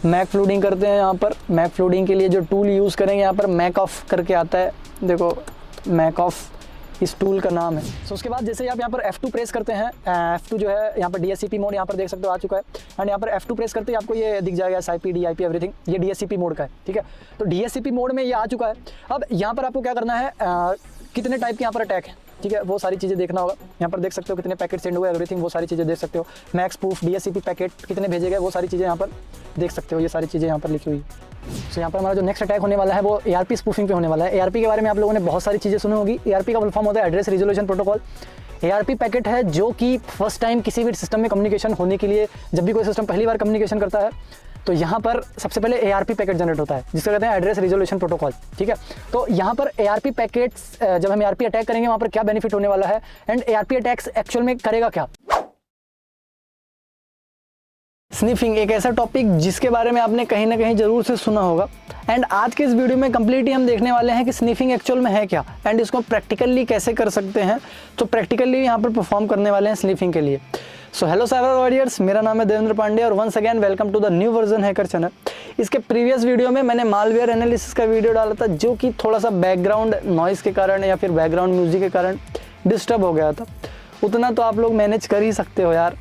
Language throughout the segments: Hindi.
मैक फ्लोडिंग करते हैं। यहाँ पर मैक फ्लोडिंग के लिए जो टूल यूज़ करेंगे यहाँ पर मैक ऑफ करके आता है, देखो मैक ऑफ इस टूल का नाम है। सो उसके बाद जैसे आप यहाँ पर F2 प्रेस करते हैं, F2 जो है यहाँ पर DSCP मोड यहाँ पर देख सकते हो आ चुका है। एंड यहाँ पर F2 प्रेस करते ही आपको ये दिख जाएगा SIP DIP एवरीथिंग, ये DSCP मोड का है, ठीक है। तो DSCP मोड में ये आ चुका है। अब यहाँ पर आपको क्या करना है, कितने टाइप के यहाँ पर अटैक है, ठीक है, वो सारी चीज़ें देखना होगा। यहाँ पर देख सकते हो कितने पैकेट सेंड हुए एवरीथिंग, वो सारी चीज़ें देख सकते हो। मैक्स प्रूफ DSCP पैकेट कितने भेजे गए वो सारी चीज़ें यहाँ पर देख सकते हो, ये सारी चीज़ें यहाँ पर लिखी हुई है। सो यहाँ पर हमारा जो नेक्स्ट अटैक होने वाला है वो ARP स्पूफिंग पे होने वाला है। ARP के बारे में आप लोगों ने बहुत सारी चीज़ें सुनी होगी। ARP का फुल फॉर्म होता है address resolution protocol. ARP packet है जो कि फर्स्ट टाइम किसी भी सिस्टम में कम्युनिकेशन होने के लिए, जब भी कोई सिस्टम पहली बार कम्युनिकेशन करता है तो यहाँ पर सबसे पहले ARP पैकेट जनरेट होता है जिसको कहते हैं एड्रेस रिजोल्यूशन प्रोटोकॉल, ठीक है। तो यहाँ पर ARP पैकेट्स, जब हम ARP अटैक करेंगे वहाँ पर क्या बेनिफिट होने वाला है एंड ARP अटैक्स एक्चुअल में करेगा क्या। स्निफिंग एक ऐसा टॉपिक जिसके बारे में आपने कहीं ना कहीं जरूर से सुना होगा एंड आज के इस वीडियो में कंप्लीटली हम देखने वाले हैं कि स्निफिंग एक्चुअल में है क्या एंड इसको प्रैक्टिकली कैसे कर सकते हैं। तो प्रैक्टिकली यहाँ पर परफॉर्म करने वाले हैं स्निफिंग के लिए। सो हेलो साइबर वॉरियर्स, मेरा नाम है देवेंद्र पांडे और once again welcome to the new version hacker channel. इसके प्रीवियस वीडियो में मैंने मालवेयर एनालिसिस का वीडियो डाला था जो कि थोड़ा सा बैकग्राउंड नॉइज़ के कारण या फिर बैकग्राउंड म्यूजिक के कारण डिस्टर्ब हो गया था। उतना तो आप लोग मैनेज कर ही सकते हो यार,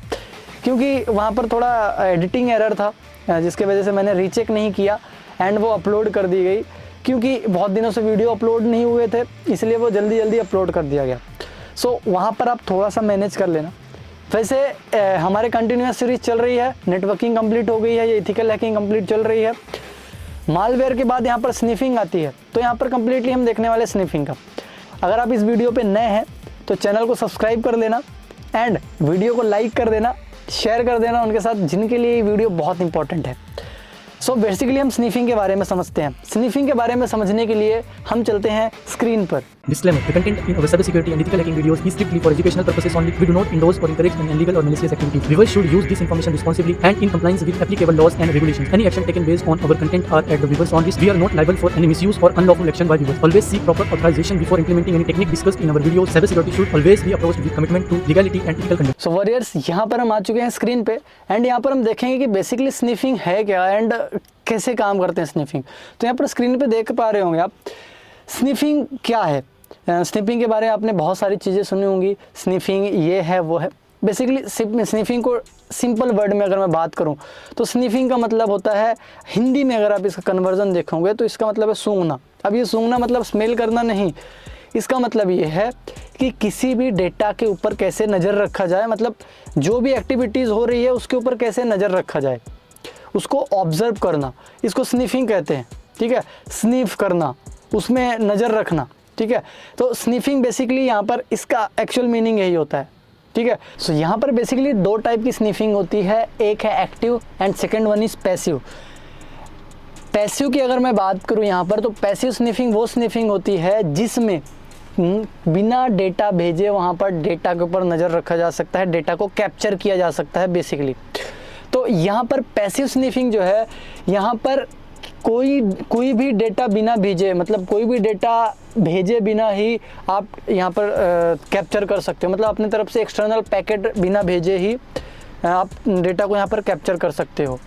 क्योंकि वहाँ पर थोड़ा एडिटिंग एरर था जिसके वजह से मैंने रीचेक नहीं किया एंड वो अपलोड कर दी गई, क्योंकि बहुत दिनों से वीडियो अपलोड नहीं हुए थे इसलिए वो जल्दी जल्दी अपलोड कर दिया गया। सो वहाँ पर आप थोड़ा सा मैनेज कर लेना। वैसे हमारे कंटिन्यूस सीरीज चल रही है, नेटवर्किंग कंप्लीट हो गई है, ये इथिकल हैकिंग कंप्लीट चल रही है। मालवेयर के बाद यहाँ पर स्निफिंग आती है, तो यहाँ पर कंप्लीटली हम देखने वाले स्निफिंग का। अगर आप इस वीडियो पे नए हैं तो चैनल को सब्सक्राइब कर लेना एंड वीडियो को लाइक कर देना, शेयर कर देना उनके साथ जिनके लिए ये वीडियो बहुत इंपॉर्टेंट है। सो बेसिकली हम स्निफिंग के बारे में समझते हैं। स्निफिंग के बारे में समझने के लिए हम चलते हैं स्क्रीन पर। Disclaimer: The content in our cybersecurity and ethical hacking videos is strictly for educational purposes only. We do not endorse or encourage any illegal or malicious activity. Viewers should use this information responsibly and in compliance with applicable laws and regulations. Any action taken based on our content are at the viewers' own risk. We are not liable for any misuse or unlawful action by viewers. Always seek proper authorization before implementing any technique discussed in our videos. Cybersecurity should always be approached with commitment to legality and ethical conduct. So warriors, यहाँ पर हम आ चुके हैं स्क्रीन पे एंड यहाँ पर हम देखेंगे कि बेसिकली स्निफिंग है क्या एंड कैसे काम करते हैं स्निफिंग। तो यहाँ पर स्क्रीन पे देख पा रहे होंगे आप स्निफिंग क्या है। स्निफिंग के बारे में आपने बहुत सारी चीज़ें सुनी होंगी, स्निफिंग ये है वो है। बेसिकली स्निफिंग को सिंपल वर्ड में अगर मैं बात करूं तो स्निफिंग का मतलब होता है, हिंदी में अगर आप इसका कन्वर्जन देखोगे तो इसका मतलब है सूंघना। अब ये सूंघना मतलब स्मेल करना नहीं, इसका मतलब ये है कि किसी भी डेटा के ऊपर कैसे नज़र रखा जाए, मतलब जो भी एक्टिविटीज़ हो रही है उसके ऊपर कैसे नज़र रखा जाए, उसको ऑब्जर्व करना, इसको स्निफिंग कहते हैं, ठीक है। स्निफ करना, उसमें नज़र रखना, ठीक है। तो स्निफिंग बेसिकली यहाँ पर इसका एक्चुअल मीनिंग यही होता है, ठीक है। सो यहाँ पर बेसिकली दो टाइप की स्निफिंग होती है, एक है active and second one is passive. Passive की अगर मैं बात करूँ यहाँ पर, तो पैसिव स्निफिंग वो स्निफिंग होती है जिसमें बिना डेटा भेजे वहाँ पर डेटा के ऊपर नज़र रखा जा सकता है, डेटा को कैप्चर किया जा सकता है बेसिकली। तो यहाँ पर पैसिव स्निफिंग जो है, यहाँ पर कोई भी डेटा बिना भेजे, मतलब कोई भी डेटा भेजे बिना ही आप यहाँ पर कैप्चर कर सकते हो, मतलब अपनी तरफ से एक्सटर्नल पैकेट बिना भेजे ही आप डेटा को यहाँ पर कैप्चर कर सकते हो।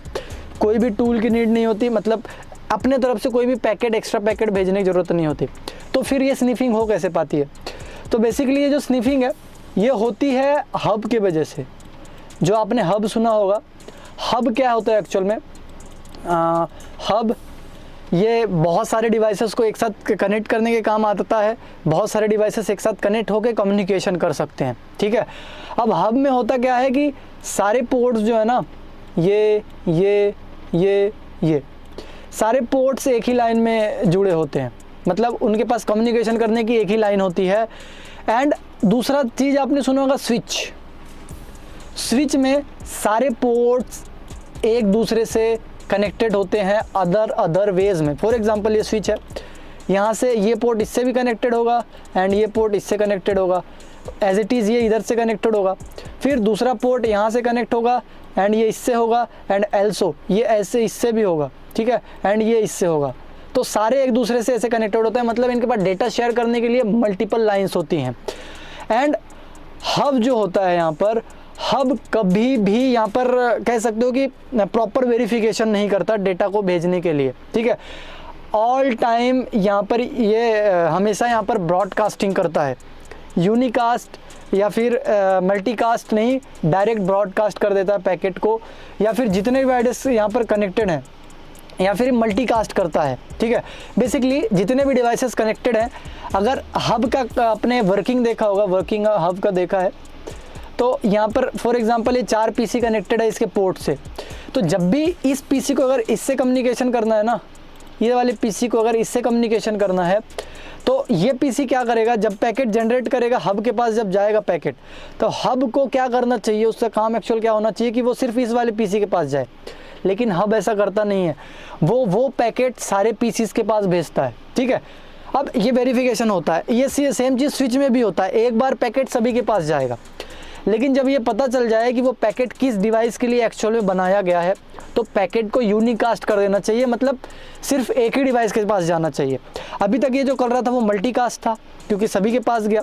कोई भी टूल की नीड नहीं होती, मतलब अपने तरफ से कोई भी पैकेट, एक्स्ट्रा पैकेट भेजने की ज़रूरत नहीं होती। तो फिर ये स्निफिंग हो कैसे पाती है? तो बेसिकली ये जो स्निफिंग है ये होती है हब की वजह से। जो आपने हब सुना होगा, हब क्या होता है एक्चुअल में? हब ये बहुत सारे डिवाइसेस को एक साथ कनेक्ट करने के काम आता है। बहुत सारे डिवाइसेस एक साथ कनेक्ट होकर कम्युनिकेशन कर सकते हैं, ठीक है। अब हब में होता क्या है कि सारे पोर्ट्स जो है ना, ये सारे पोर्ट्स एक ही लाइन में जुड़े होते हैं, मतलब उनके पास कम्युनिकेशन करने की एक ही लाइन होती है। एंड दूसरा चीज़ आपने सुना होगा स्विच में सारे पोर्ट्स एक दूसरे से कनेक्टेड होते हैं अदर वेज में। फॉर एग्जांपल ये स्विच है, यहाँ से ये पोर्ट इससे भी कनेक्टेड होगा एंड ये पोर्ट इससे कनेक्टेड होगा, एज इट इज़ ये इधर से कनेक्टेड होगा। फिर दूसरा पोर्ट यहाँ से कनेक्ट होगा एंड ये इससे होगा एंड एल्सो ये ऐसे इससे भी होगा, ठीक है, एंड ये इससे होगा। तो सारे एक दूसरे से ऐसे कनेक्टेड होते हैं, मतलब इनके पास डेटा शेयर करने के लिए मल्टीपल लाइंस होती हैं। एंड हब जो होता है यहाँ पर, हब कभी भी यहाँ पर कह सकते हो कि प्रॉपर वेरिफिकेशन नहीं करता डेटा को भेजने के लिए, ठीक है। ऑल टाइम यहाँ पर ये हमेशा यहाँ पर ब्रॉडकास्टिंग करता है, यूनिकास्ट या फिर मल्टीकास्ट नहीं, डायरेक्ट ब्रॉडकास्ट कर देता है पैकेट को, या फिर जितने भी डिवाइसेस यहाँ पर कनेक्टेड हैं या फिर मल्टीकास्ट करता है, ठीक है। बेसिकली जितने भी डिवाइसेस कनेक्टेड हैं, अगर हब का आपने वर्किंग देखा होगा, वर्किंग हब का देखा है, तो यहाँ पर फॉर एग्जांपल ये 4 पीसी कनेक्टेड है इसके पोर्ट से, तो जब भी इस पीसी को अगर इससे कम्युनिकेशन करना है ना, ये वाले पीसी को अगर इससे कम्युनिकेशन करना है, तो ये पीसी क्या करेगा, जब पैकेट जनरेट करेगा हब के पास जब जाएगा पैकेट, तो हब को क्या करना चाहिए, उसका काम एक्चुअल क्या होना चाहिए कि वो सिर्फ इस वाले पीसी के पास जाए, लेकिन हब ऐसा करता नहीं है, वो पैकेट सारे पीसीस के पास भेजता है, ठीक है। अब ये वेरिफिकेशन होता है, ये सेम चीज़ स्विच में भी होता है, एक बार पैकेट सभी के पास जाएगा, लेकिन जब ये पता चल जाए कि वो पैकेट किस डिवाइस के लिए एक्चुअल में बनाया गया है, तो पैकेट को यूनिकास्ट कर देना चाहिए, मतलब सिर्फ एक ही डिवाइस के पास जाना चाहिए। अभी तक ये जो कर रहा था वो मल्टीकास्ट था क्योंकि सभी के पास गया,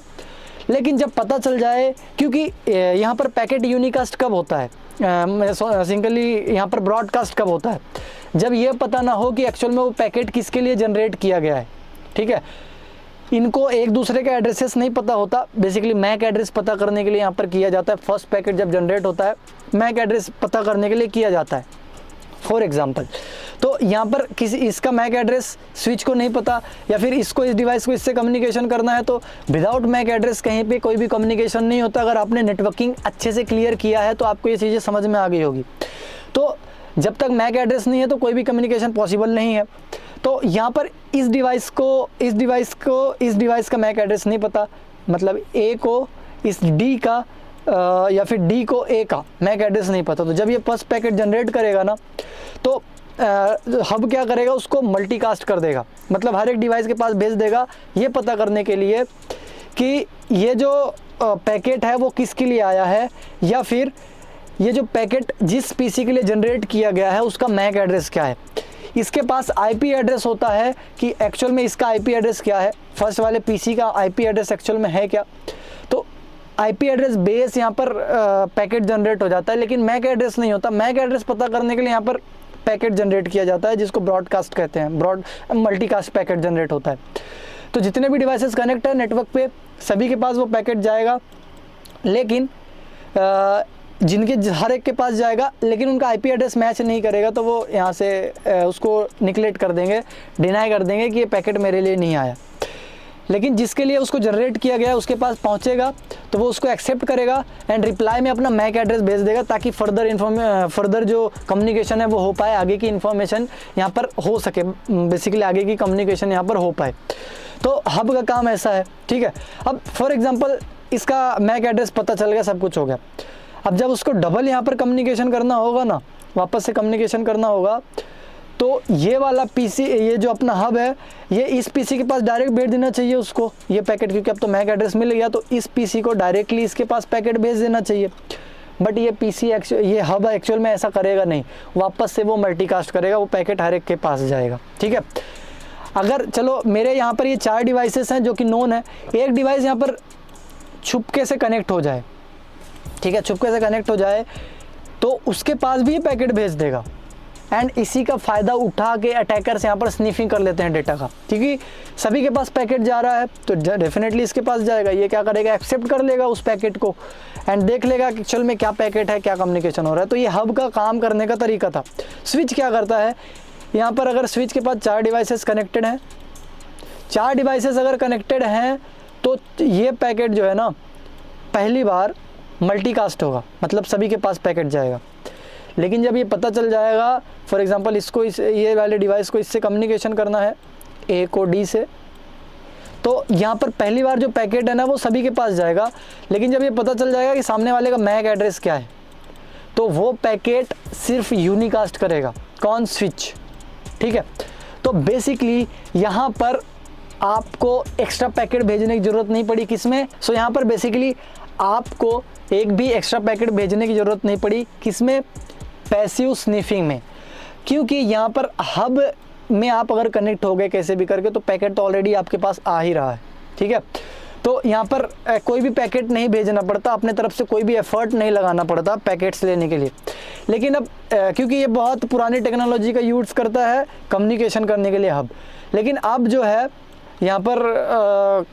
लेकिन जब पता चल जाए, क्योंकि यहाँ पर पैकेट यूनिकास्ट कब होता है, सिंगली यहाँ पर ब्रॉडकास्ट कब होता है, जब ये पता ना हो कि एक्चुअल में वो पैकेट किसके लिए जनरेट किया गया है, ठीक है। इनको एक दूसरे का एड्रेसेस नहीं पता होता, बेसिकली मैक एड्रेस पता करने के लिए यहाँ पर किया जाता है। फर्स्ट पैकेट जब जनरेट होता है मैक एड्रेस पता करने के लिए किया जाता है फॉर एग्जांपल। तो यहाँ पर किसी इसका मैक एड्रेस स्विच को नहीं पता, या फिर इसको इस डिवाइस को इससे कम्युनिकेशन करना है, तो विदाउट मैक एड्रेस कहीं पे कोई भी कम्युनिकेशन नहीं होता। अगर आपने नेटवर्किंग अच्छे से क्लियर किया है तो आपको ये चीज़ें समझ में आ गई होगी। तो जब तक मैक एड्रेस नहीं है तो कोई भी कम्युनिकेशन पॉसिबल नहीं है। तो यहाँ पर इस डिवाइस का मैक एड्रेस नहीं पता, मतलब ए को इस डी का या फिर डी को ए का मैक एड्रेस नहीं पता, तो जब ये फर्स्ट पैकेट जनरेट करेगा ना, तो हब क्या करेगा, उसको मल्टीकास्ट कर देगा, मतलब हर एक डिवाइस के पास भेज देगा, ये पता करने के लिए कि ये जो पैकेट है वो किसके लिए आया है, या फिर ये जो पैकेट जिस पीसी के लिए जनरेट किया गया है उसका मैक एड्रेस क्या है। इसके पास आईपी एड्रेस होता है कि एक्चुअल में इसका आईपी एड्रेस क्या है, फर्स्ट वाले पीसी का आईपी एड्रेस एक्चुअल में है क्या। तो आईपी एड्रेस बेस यहाँ पर पैकेट जनरेट हो जाता है, लेकिन मैक एड्रेस नहीं होता। मैक एड्रेस पता करने के लिए यहाँ पर पैकेट जनरेट किया जाता है, जिसको ब्रॉडकास्ट कहते हैं, मल्टीकास्ट पैकेट जनरेट होता है। तो जितने भी डिवाइसेस कनेक्ट है नेटवर्क पे सभी के पास वो पैकेट जाएगा, लेकिन जिनके हर एक के पास जाएगा, लेकिन उनका आईपी एड्रेस मैच नहीं करेगा तो वो यहाँ से उसको निगलेक्ट कर देंगे, डिनाई कर देंगे कि ये पैकेट मेरे लिए नहीं आया। लेकिन जिसके लिए उसको जनरेट किया गया उसके पास पहुँचेगा तो वो उसको एक्सेप्ट करेगा एंड रिप्लाई में अपना मैक एड्रेस भेज देगा, ताकि फर्दर जो कम्युनिकेशन है वो हो पाए, आगे की इन्फॉर्मेशन यहाँ पर हो सके, बेसिकली आगे की कम्युनिकेशन यहाँ पर हो पाए। तो हब का काम ऐसा है, ठीक है। अब फॉर एग्जांपल इसका मैक एड्रेस पता चल गया, सब कुछ हो गया। अब जब उसको डबल यहाँ पर कम्युनिकेशन करना होगा ना, वापस से कम्युनिकेशन करना होगा, तो ये वाला पीसी, ये जो अपना हब है, ये इस पीसी के पास डायरेक्ट भेज देना चाहिए उसको ये पैकेट, क्योंकि अब तो मैक एड्रेस मिल गया, तो इस पीसी को डायरेक्टली इसके पास पैकेट भेज देना चाहिए। बट ये पीसी ये हब एक्चुअल में ऐसा करेगा नहीं, वापस से वो मल्टीकास्ट करेगा, वो पैकेट हर एक के पास जाएगा, ठीक है। अगर चलो मेरे यहाँ पर ये 4 डिवाइसेस हैं जो कि नोन है, एक डिवाइस यहाँ पर छुपके से कनेक्ट हो जाए, ठीक है, छुपके से कनेक्ट हो जाए तो उसके पास भी ये पैकेट भेज देगा, एंड इसी का फ़ायदा उठा के अटैकर्स यहाँ पर स्निफिंग कर लेते हैं डेटा का, क्योंकि सभी के पास पैकेट जा रहा है तो डेफिनेटली इसके पास जाएगा। ये क्या करेगा, एक्सेप्ट कर लेगा उस पैकेट को एंड देख लेगा कि चल में क्या पैकेट है, क्या कम्युनिकेशन हो रहा है। तो ये हब का काम करने का तरीका था। स्विच क्या करता है, यहाँ पर अगर स्विच के पास 4 डिवाइसेस कनेक्टेड हैं, 4 डिवाइसेस अगर कनेक्टेड हैं तो ये पैकेट जो है ना पहली बार मल्टीकास्ट होगा, मतलब सभी के पास पैकेट जाएगा। लेकिन जब ये पता चल जाएगा, फॉर एग्जांपल इसको ये वाले डिवाइस को इससे कम्युनिकेशन करना है ए को डी से, तो यहाँ पर पहली बार जो पैकेट है ना वो सभी के पास जाएगा। लेकिन जब ये पता चल जाएगा कि सामने वाले का मैक एड्रेस क्या है, तो वो पैकेट सिर्फ यूनिकास्ट करेगा, कौन, स्विच, ठीक है। तो बेसिकली यहाँ पर आपको एक्स्ट्रा पैकेट भेजने की ज़रूरत नहीं पड़ी, किसमें, सो यहाँ पर बेसिकली आपको एक भी एक्स्ट्रा पैकेट भेजने की ज़रूरत नहीं पड़ी, किसमें, पैसिव स्निफिंग में, क्योंकि यहाँ पर हब में आप अगर कनेक्ट हो गए कैसे भी करके तो पैकेट तो ऑलरेडी आपके पास आ ही रहा है, ठीक है। तो यहाँ पर कोई भी पैकेट नहीं भेजना पड़ता, अपने तरफ से कोई भी एफर्ट नहीं लगाना पड़ता पैकेट्स लेने के लिए। लेकिन अब क्योंकि ये बहुत पुरानी टेक्नोलॉजी का यूज़ करता है कम्युनिकेशन करने के लिए हब, लेकिन अब जो है यहाँ पर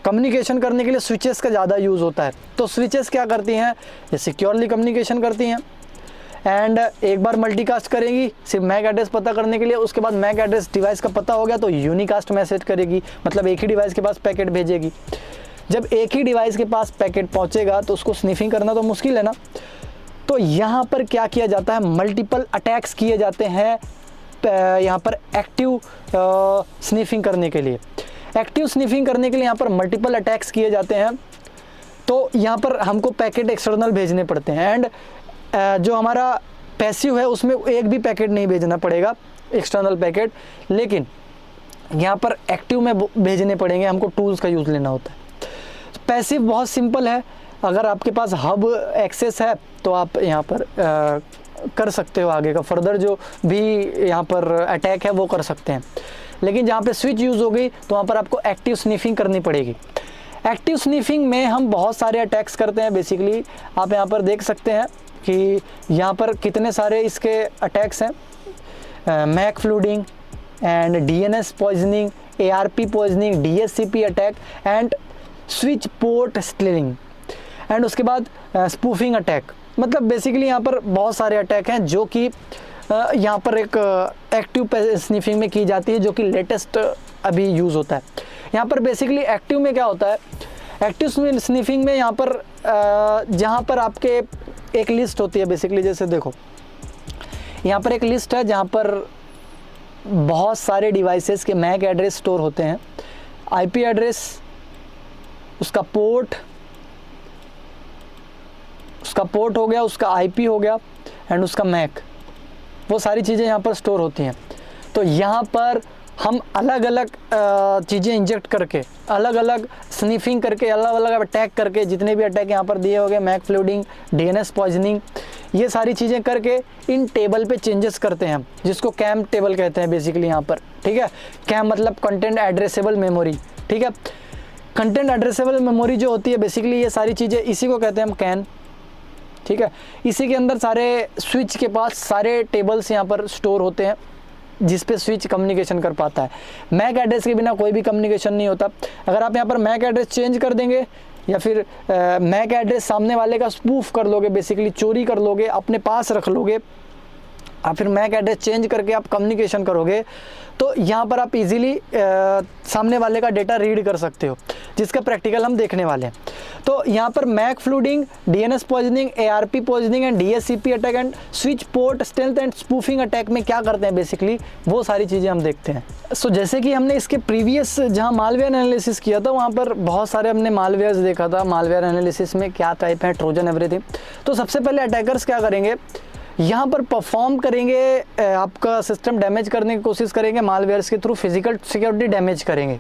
कम्युनिकेशन करने के लिए स्विचेस का ज़्यादा यूज़ होता है। तो स्विचेस क्या करती हैं, ये सिक्योरली कम्युनिकेशन करती हैं एंड एक बार मल्टीकास्ट करेगी सिर्फ मैक एड्रेस पता करने के लिए, उसके बाद मैक एड्रेस डिवाइस का पता हो गया तो यूनिकास्ट मैसेज करेगी, मतलब एक ही डिवाइस के पास पैकेट भेजेगी। जब एक ही डिवाइस के पास पैकेट पहुंचेगा तो उसको स्निफिंग करना तो मुश्किल है ना। तो यहाँ पर क्या किया जाता है, मल्टीपल अटैक्स किए जाते हैं यहाँ पर एक्टिव स्निफिंग करने के लिए। एक्टिव स्निफिंग करने के लिए यहाँ पर मल्टीपल अटैक्स किए जाते हैं। तो यहाँ पर हमको पैकेट एक्सटर्नल भेजने पड़ते हैं एंड जो हमारा पैसिव है उसमें एक भी पैकेट नहीं भेजना पड़ेगा एक्सटर्नल पैकेट, लेकिन यहाँ पर एक्टिव में भेजने पड़ेंगे, हमको टूल्स का यूज़ लेना होता है। पैसिव बहुत सिंपल है, अगर आपके पास हब एक्सेस है तो आप यहाँ पर कर सकते हो, आगे का फर्दर जो भी यहाँ पर अटैक है वो कर सकते हैं। लेकिन जहाँ पे स्विच यूज़ हो गई तो वहाँ पर आपको एक्टिव स्निफिंग करनी पड़ेगी। एक्टिव स्निफिंग में हम बहुत सारे अटैक्स करते हैं। बेसिकली आप यहाँ पर देख सकते हैं कि यहाँ पर कितने सारे इसके अटैक्स हैं, MAC flooding and DNS poisoning, ARP poisoning, DSCP attack and switch port stealing and उसके बाद स्पूफिंग अटैक। मतलब बेसिकली यहाँ पर बहुत सारे अटैक हैं जो कि यहाँ पर एक एक्टिव स्निफिंग में की जाती है, जो कि लेटेस्ट अभी यूज़ होता है। यहाँ पर बेसिकली एक्टिव में क्या होता है, एक्टिव स्निफिंग में यहाँ पर जहाँ पर आपके एक लिस्ट होती है। बेसिकली जैसे देखो यहाँ पर एक लिस्ट है जहाँ पर बहुत सारे डिवाइसेस के मैक एड्रेस स्टोर होते हैं, आईपी एड्रेस, उसका पोर्ट हो गया, उसका आईपी हो गया एंड उसका मैक, वो सारी चीज़ें यहाँ पर स्टोर होती हैं। तो यहाँ पर हम अलग अलग चीज़ें इंजेक्ट करके, अलग अलग स्निफिंग करके, अलग अलग अटैक करके, जितने भी अटैक यहाँ पर दिए हो गए, मैक फ्लूडिंग, डीएनएस पॉइजनिंग, ये सारी चीज़ें करके इन टेबल पे चेंजेस करते हैं हम, जिसको कैम टेबल कहते हैं बेसिकली यहाँ पर। ठीक है, कैम मतलब कंटेंट एड्रेसेबल मेमोरी। ठीक है, कंटेंट एड्रेसेबल मेमोरी जो होती है बेसिकली ये सारी चीज़ें, इसी को कहते हैं हम कैन। ठीक है, इसी के अंदर सारे स्विच के पास सारे टेबल्स यहाँ पर स्टोर होते हैं जिस पे स्विच कम्युनिकेशन कर पाता है। मैक एड्रेस के बिना कोई भी कम्युनिकेशन नहीं होता। अगर आप यहाँ पर मैक एड्रेस चेंज कर देंगे या फिर मैक एड्रेस सामने वाले का स्पूफ कर लोगे, बेसिकली चोरी कर लोगे, अपने पास रख लोगे, और फिर मैक एड्रेस चेंज करके आप कम्युनिकेशन करोगे, तो यहाँ पर आप इजीली सामने वाले का डेटा रीड कर सकते हो, जिसका प्रैक्टिकल हम देखने वाले हैं। तो यहाँ पर MAC flooding, DNS poisoning, ARP poisoning and DSCP attack and switch port stealth and spoofing attack में क्या करते हैं बेसिकली, वो सारी चीज़ें हम देखते हैं। सो जैसे कि हमने इसके प्रीवियस जहाँ मालवेयर एनालिसिस किया था वहाँ पर बहुत सारे हमने मालवेयर्स देखा था, मालवेयर एनालिसिस में क्या टाइप है, ट्रोजन, एवरीथिंग। तो सबसे पहले अटैकर्स क्या करेंगे, यहाँ पर परफॉर्म करेंगे, आपका सिस्टम डैमेज करने की कोशिश करेंगे, मालवेयर्स के थ्रू फिजिकल सिक्योरिटी डैमेज करेंगे।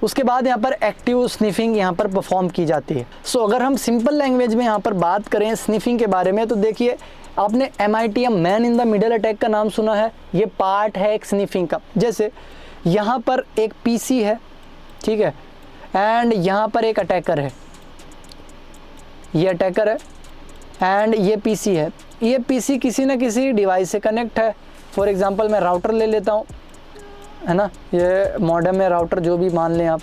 उसके बाद यहाँ पर एक्टिव स्निफिंग यहाँ पर परफॉर्म की जाती है। सो अगर हम सिंपल लैंग्वेज में यहाँ पर बात करें स्निफिंग के बारे में, तो देखिए आपने MITM man in the middle attack का नाम सुना है, ये पार्ट है एक स्निफिंग का। जैसे यहाँ पर एक PC है, ठीक है, एंड यहाँ पर एक अटैकर है, ये अटैकर है एंड ये PC है। ये PC किसी न किसी डिवाइस से कनेक्ट है। फॉर एग्जांपल मैं राउटर ले लेता हूँ, है ना, ये मॉडेम है, राउटर जो भी मान लें आप,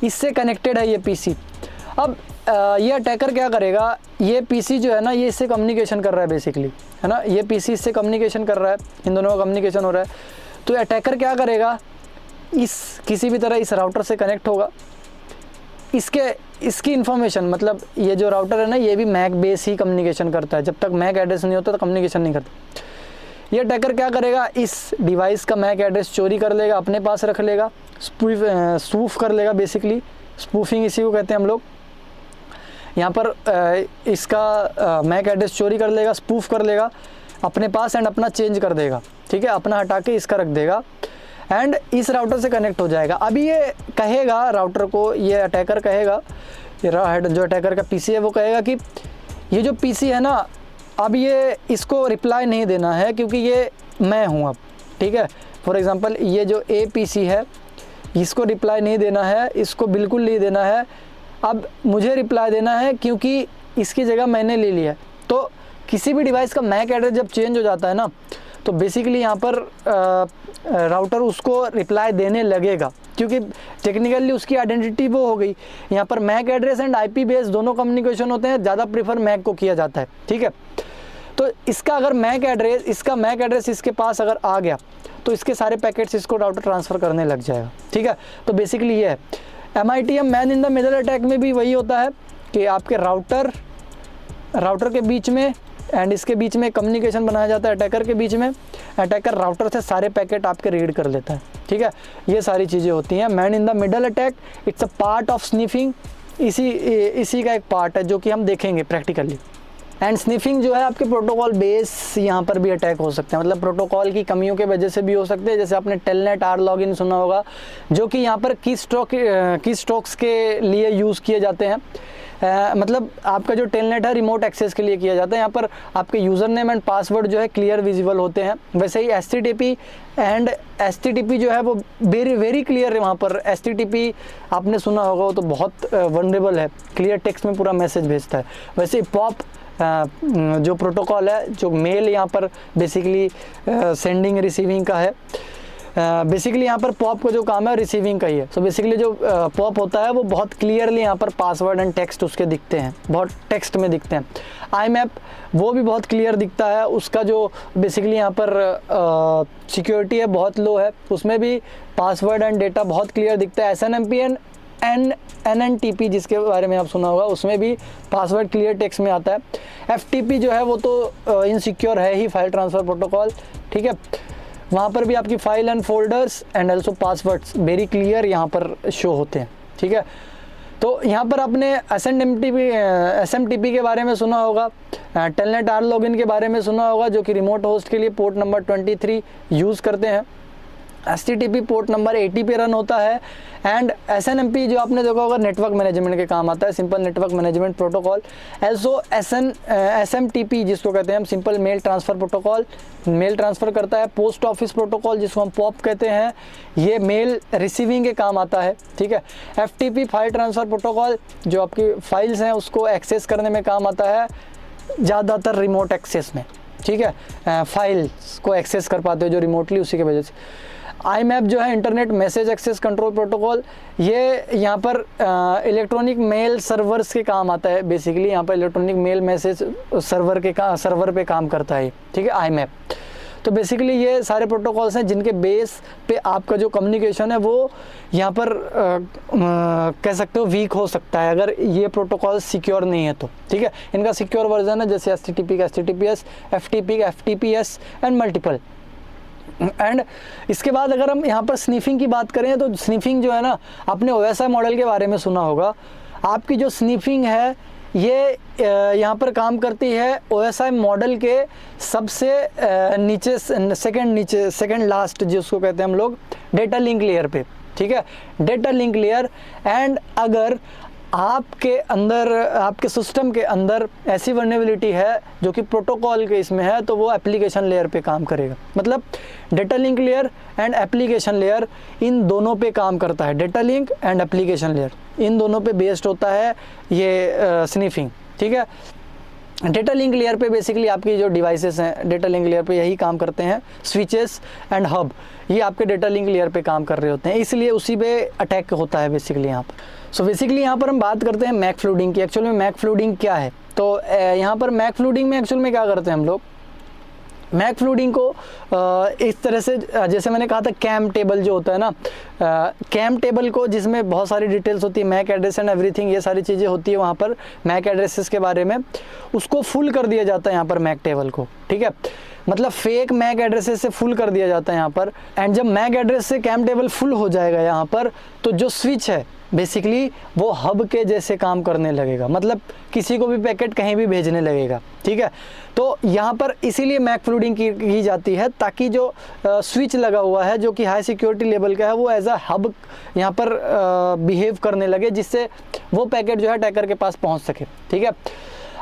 इससे कनेक्टेड है ये PC। अब ये अटैकर क्या करेगा, ये PC जो है ना, ये इससे कम्युनिकेशन कर रहा है बेसिकली, है ना, ये PC इससे कम्युनिकेशन कर रहा है, इन दोनों का कम्युनिकेशन हो रहा है। तो ये अटैकर क्या करेगा, इस किसी भी तरह इस राउटर से कनेक्ट होगा, इसकी इन्फॉर्मेशन, मतलब ये जो राउटर है ना, ये भी मैक बेस ही कम्युनिकेशन करता है, जब तक मैक एड्रेस नहीं होता तो कम्युनिकेशन नहीं करता। ये अटैकर क्या करेगा, इस डिवाइस का मैक एड्रेस चोरी कर लेगा, अपने पास रख लेगा, स्पूफ कर लेगा, बेसिकली स्पूफिंग इसी को कहते हैं हम लोग। यहाँ पर इसका मैक एड्रेस चोरी कर लेगा, स्पूफ कर लेगा अपने पास एंड अपना चेंज कर देगा, ठीक है, अपना हटा के इसका रख देगा एंड इस राउटर से कनेक्ट हो जाएगा। अभी ये कहेगा राउटर को, ये अटैकर कहेगा, जो अटैकर का PC है वो कहेगा कि ये जो PC है ना, अब ये इसको रिप्लाई नहीं देना है क्योंकि ये मैं हूँ अब, ठीक है। फॉर एग्जांपल ये जो A PC है, इसको रिप्लाई नहीं देना है, इसको बिल्कुल नहीं देना है। अब मुझे रिप्लाई देना है क्योंकि इसकी जगह मैंने ले लिया है। तो किसी भी डिवाइस का मैक एड्रेस जब चेंज हो जाता है ना, तो बेसिकली यहाँ पर राउटर उसको रिप्लाई देने लगेगा, क्योंकि टेक्निकली उसकी आइडेंटिटी वो हो गई। यहाँ पर MAC address and IP base दोनों कम्युनिकेशन होते हैं, ज़्यादा प्रीफर मैक को किया जाता है, ठीक है। तो इसका अगर मैक एड्रेस इसके पास अगर आ गया तो इसके सारे पैकेट्स इसको राउटर ट्रांसफ़र करने लग जाएगा, ठीक है। तो बेसिकली ये है MITM man in the middle attack में भी वही होता है कि आपके राउटर के बीच में एंड इसके बीच में कम्युनिकेशन बनाया जाता है अटैकर के बीच में। अटैकर राउटर से सारे पैकेट आपके रीड कर लेता है, ठीक है। ये सारी चीज़ें होती हैं man in the middle attack. It's a part of sniffing, इसी का एक पार्ट है जो कि हम देखेंगे प्रैक्टिकली। एंड स्निफिंग जो है आपके प्रोटोकॉल बेस यहाँ पर भी अटैक हो सकते हैं, मतलब प्रोटोकॉल की कमियों के वजह से भी हो सकते हैं। जैसे आपने टेलनेट आर लॉगिन सुना होगा, जो कि यहाँ पर की स्ट्रोक्स के लिए यूज़ किए जाते हैं। मतलब आपका जो टेलनेट है रिमोट एक्सेस के लिए किया जाता है। यहाँ पर आपके यूज़र नेम एंड पासवर्ड जो है क्लियर विजिबल होते हैं। वैसे ही HTTP जो है वो वेरी क्लियर है। वहाँ पर HTTP आपने सुना होगा, वो तो बहुत वनरेबल है, क्लियर टेक्स्ट में पूरा मैसेज भेजता है। वैसे पॉप जो प्रोटोकॉल है, जो मेल यहाँ पर बेसिकली सेंडिंग रिसीविंग का है। बेसिकली यहाँ पर पॉप का जो काम है रिसीविंग का ही है। सो बेसिकली जो पॉप होता है वो बहुत क्लियरली यहाँ पर पासवर्ड एंड टेक्स्ट उसके दिखते हैं, बहुत टेक्स्ट में दिखते हैं। IMAP वो भी बहुत क्लियर दिखता है, उसका जो बेसिकली यहाँ पर सिक्योरिटी है बहुत लो है, उसमें भी पासवर्ड एंड डेटा बहुत क्लियर दिखता है। SNMP एंड NNTP जिसके बारे में आप सुना होगा, उसमें भी पासवर्ड क्लियर टेक्स्ट में आता है। FTP जो है वो तो इनसिक्योर है ही, फाइल ट्रांसफ़र प्रोटोकॉल, ठीक है। वहाँ पर भी आपकी file and folders and also passwords very clear यहाँ पर शो होते हैं, ठीक है। तो यहाँ पर आपने SMTP के बारे में सुना होगा, टेलनेट आर लॉगिन के बारे में सुना होगा, जो कि रिमोट होस्ट के लिए पोर्ट नंबर 23 यूज़ करते हैं। HTTP पोर्ट नंबर 80 पे रन होता है। एंड SNMP जो आपने देखा होगा नेटवर्क मैनेजमेंट के काम आता है, simple network management protocol. Also SMTP जिसको कहते हैं हम simple mail transfer protocol, mail transfer करता है। पोस्ट ऑफिस प्रोटोकॉल जिसको हम POP कहते हैं, ये मेल रिसीविंग के काम आता है, ठीक है। FTP फाइल ट्रांसफ़र प्रोटोकॉल, जो आपकी फाइल्स हैं उसको एक्सेस करने में काम आता है, ज़्यादातर रिमोट एक्सेस में, ठीक है। फाइल्स को एक्सेस कर पाते हो जो रिमोटली, उसी की वजह से। IMAP जो है internet message access control protocol, ये यहाँ पर इलेक्ट्रॉनिक मेल सर्वर्स के काम आता है। बेसिकली यहाँ पर इलेक्ट्रॉनिक मेल मैसेज सर्वर पे काम करता है, ठीक है, IMAP। तो बेसिकली ये सारे प्रोटोकॉल्स हैं जिनके बेस पे आपका जो कम्युनिकेशन है वो यहाँ पर कह सकते हो वीक हो सकता है, अगर ये प्रोटोकॉल सिक्योर नहीं है तो, ठीक है। इनका सिक्योर वर्जन है जैसे HTTP का HTTPS, FTP का FTPS एंड मल्टीपल। एंड इसके बाद अगर हम यहाँ पर स्निफिंग की बात करें तो स्निफिंग जो है ना, आपने OSI मॉडल के बारे में सुना होगा। आपकी जो स्निफिंग है ये यहाँ पर काम करती है OSI मॉडल के सबसे नीचे, सेकंड लास्ट जिसको कहते हैं हम लोग, डेटा लिंक लेयर पे, ठीक है, डेटा लिंक लेयर। एंड अगर आपके अंदर, आपके सिस्टम के अंदर ऐसी वल्नरेबिलिटी है जो कि प्रोटोकॉल के इसमें है, तो वो एप्लीकेशन लेयर पे काम करेगा। मतलब data link layer and application layer in दोनों पे काम करता है। Data link and application layer in दोनों पे बेस्ड होता है ये स्निफिंग, ठीक है। डेटा लिंक लेयर पे बेसिकली आपकी जो डिवाइसेस हैं डेटा लिंक लेयर पे यही काम करते हैं। स्विचेस एंड हब ये आपके डेटा लिंक लेयर पे काम कर रहे होते हैं, इसलिए उसी पे अटैक होता है बेसिकली यहाँ पर। सो बेसिकली यहाँ पर हम बात करते हैं मैक फ्लूडिंग की। एक्चुअल में मैक फ्लूडिंग क्या है, तो यहाँ पर मैक फ्लूडिंग में एक्चुअल में क्या करते हैं हम लोग, मैक फ्लूडिंग को इस तरह से, जैसे मैंने कहा था कैम टेबल जो होता है ना, कैम टेबल को जिसमें बहुत सारी डिटेल्स होती है, मैक एड्रेस एंड एवरीथिंग, ये सारी चीज़ें होती है वहाँ पर मैक एड्रेसेस के बारे में, उसको फुल कर दिया जाता है यहाँ पर मैक टेबल को, ठीक है। मतलब फेक मैक एड्रेसेस से फुल कर दिया जाता है यहाँ पर। एंड जब मैक एड्रेस से कैम टेबल फुल हो जाएगा यहाँ पर, तो जो स्विच है बेसिकली वो हब के जैसे काम करने लगेगा, मतलब किसी को भी पैकेट कहीं भी भेजने लगेगा, ठीक है। तो यहाँ पर इसीलिए मैक फ्लूडिंग की जाती है, ताकि जो स्विच लगा हुआ है जो कि हाई सिक्योरिटी लेवल का है, वो एज अ हब यहाँ पर बिहेव करने लगे, जिससे वो पैकेट जो है अटैकर के पास पहुँच सके, ठीक है।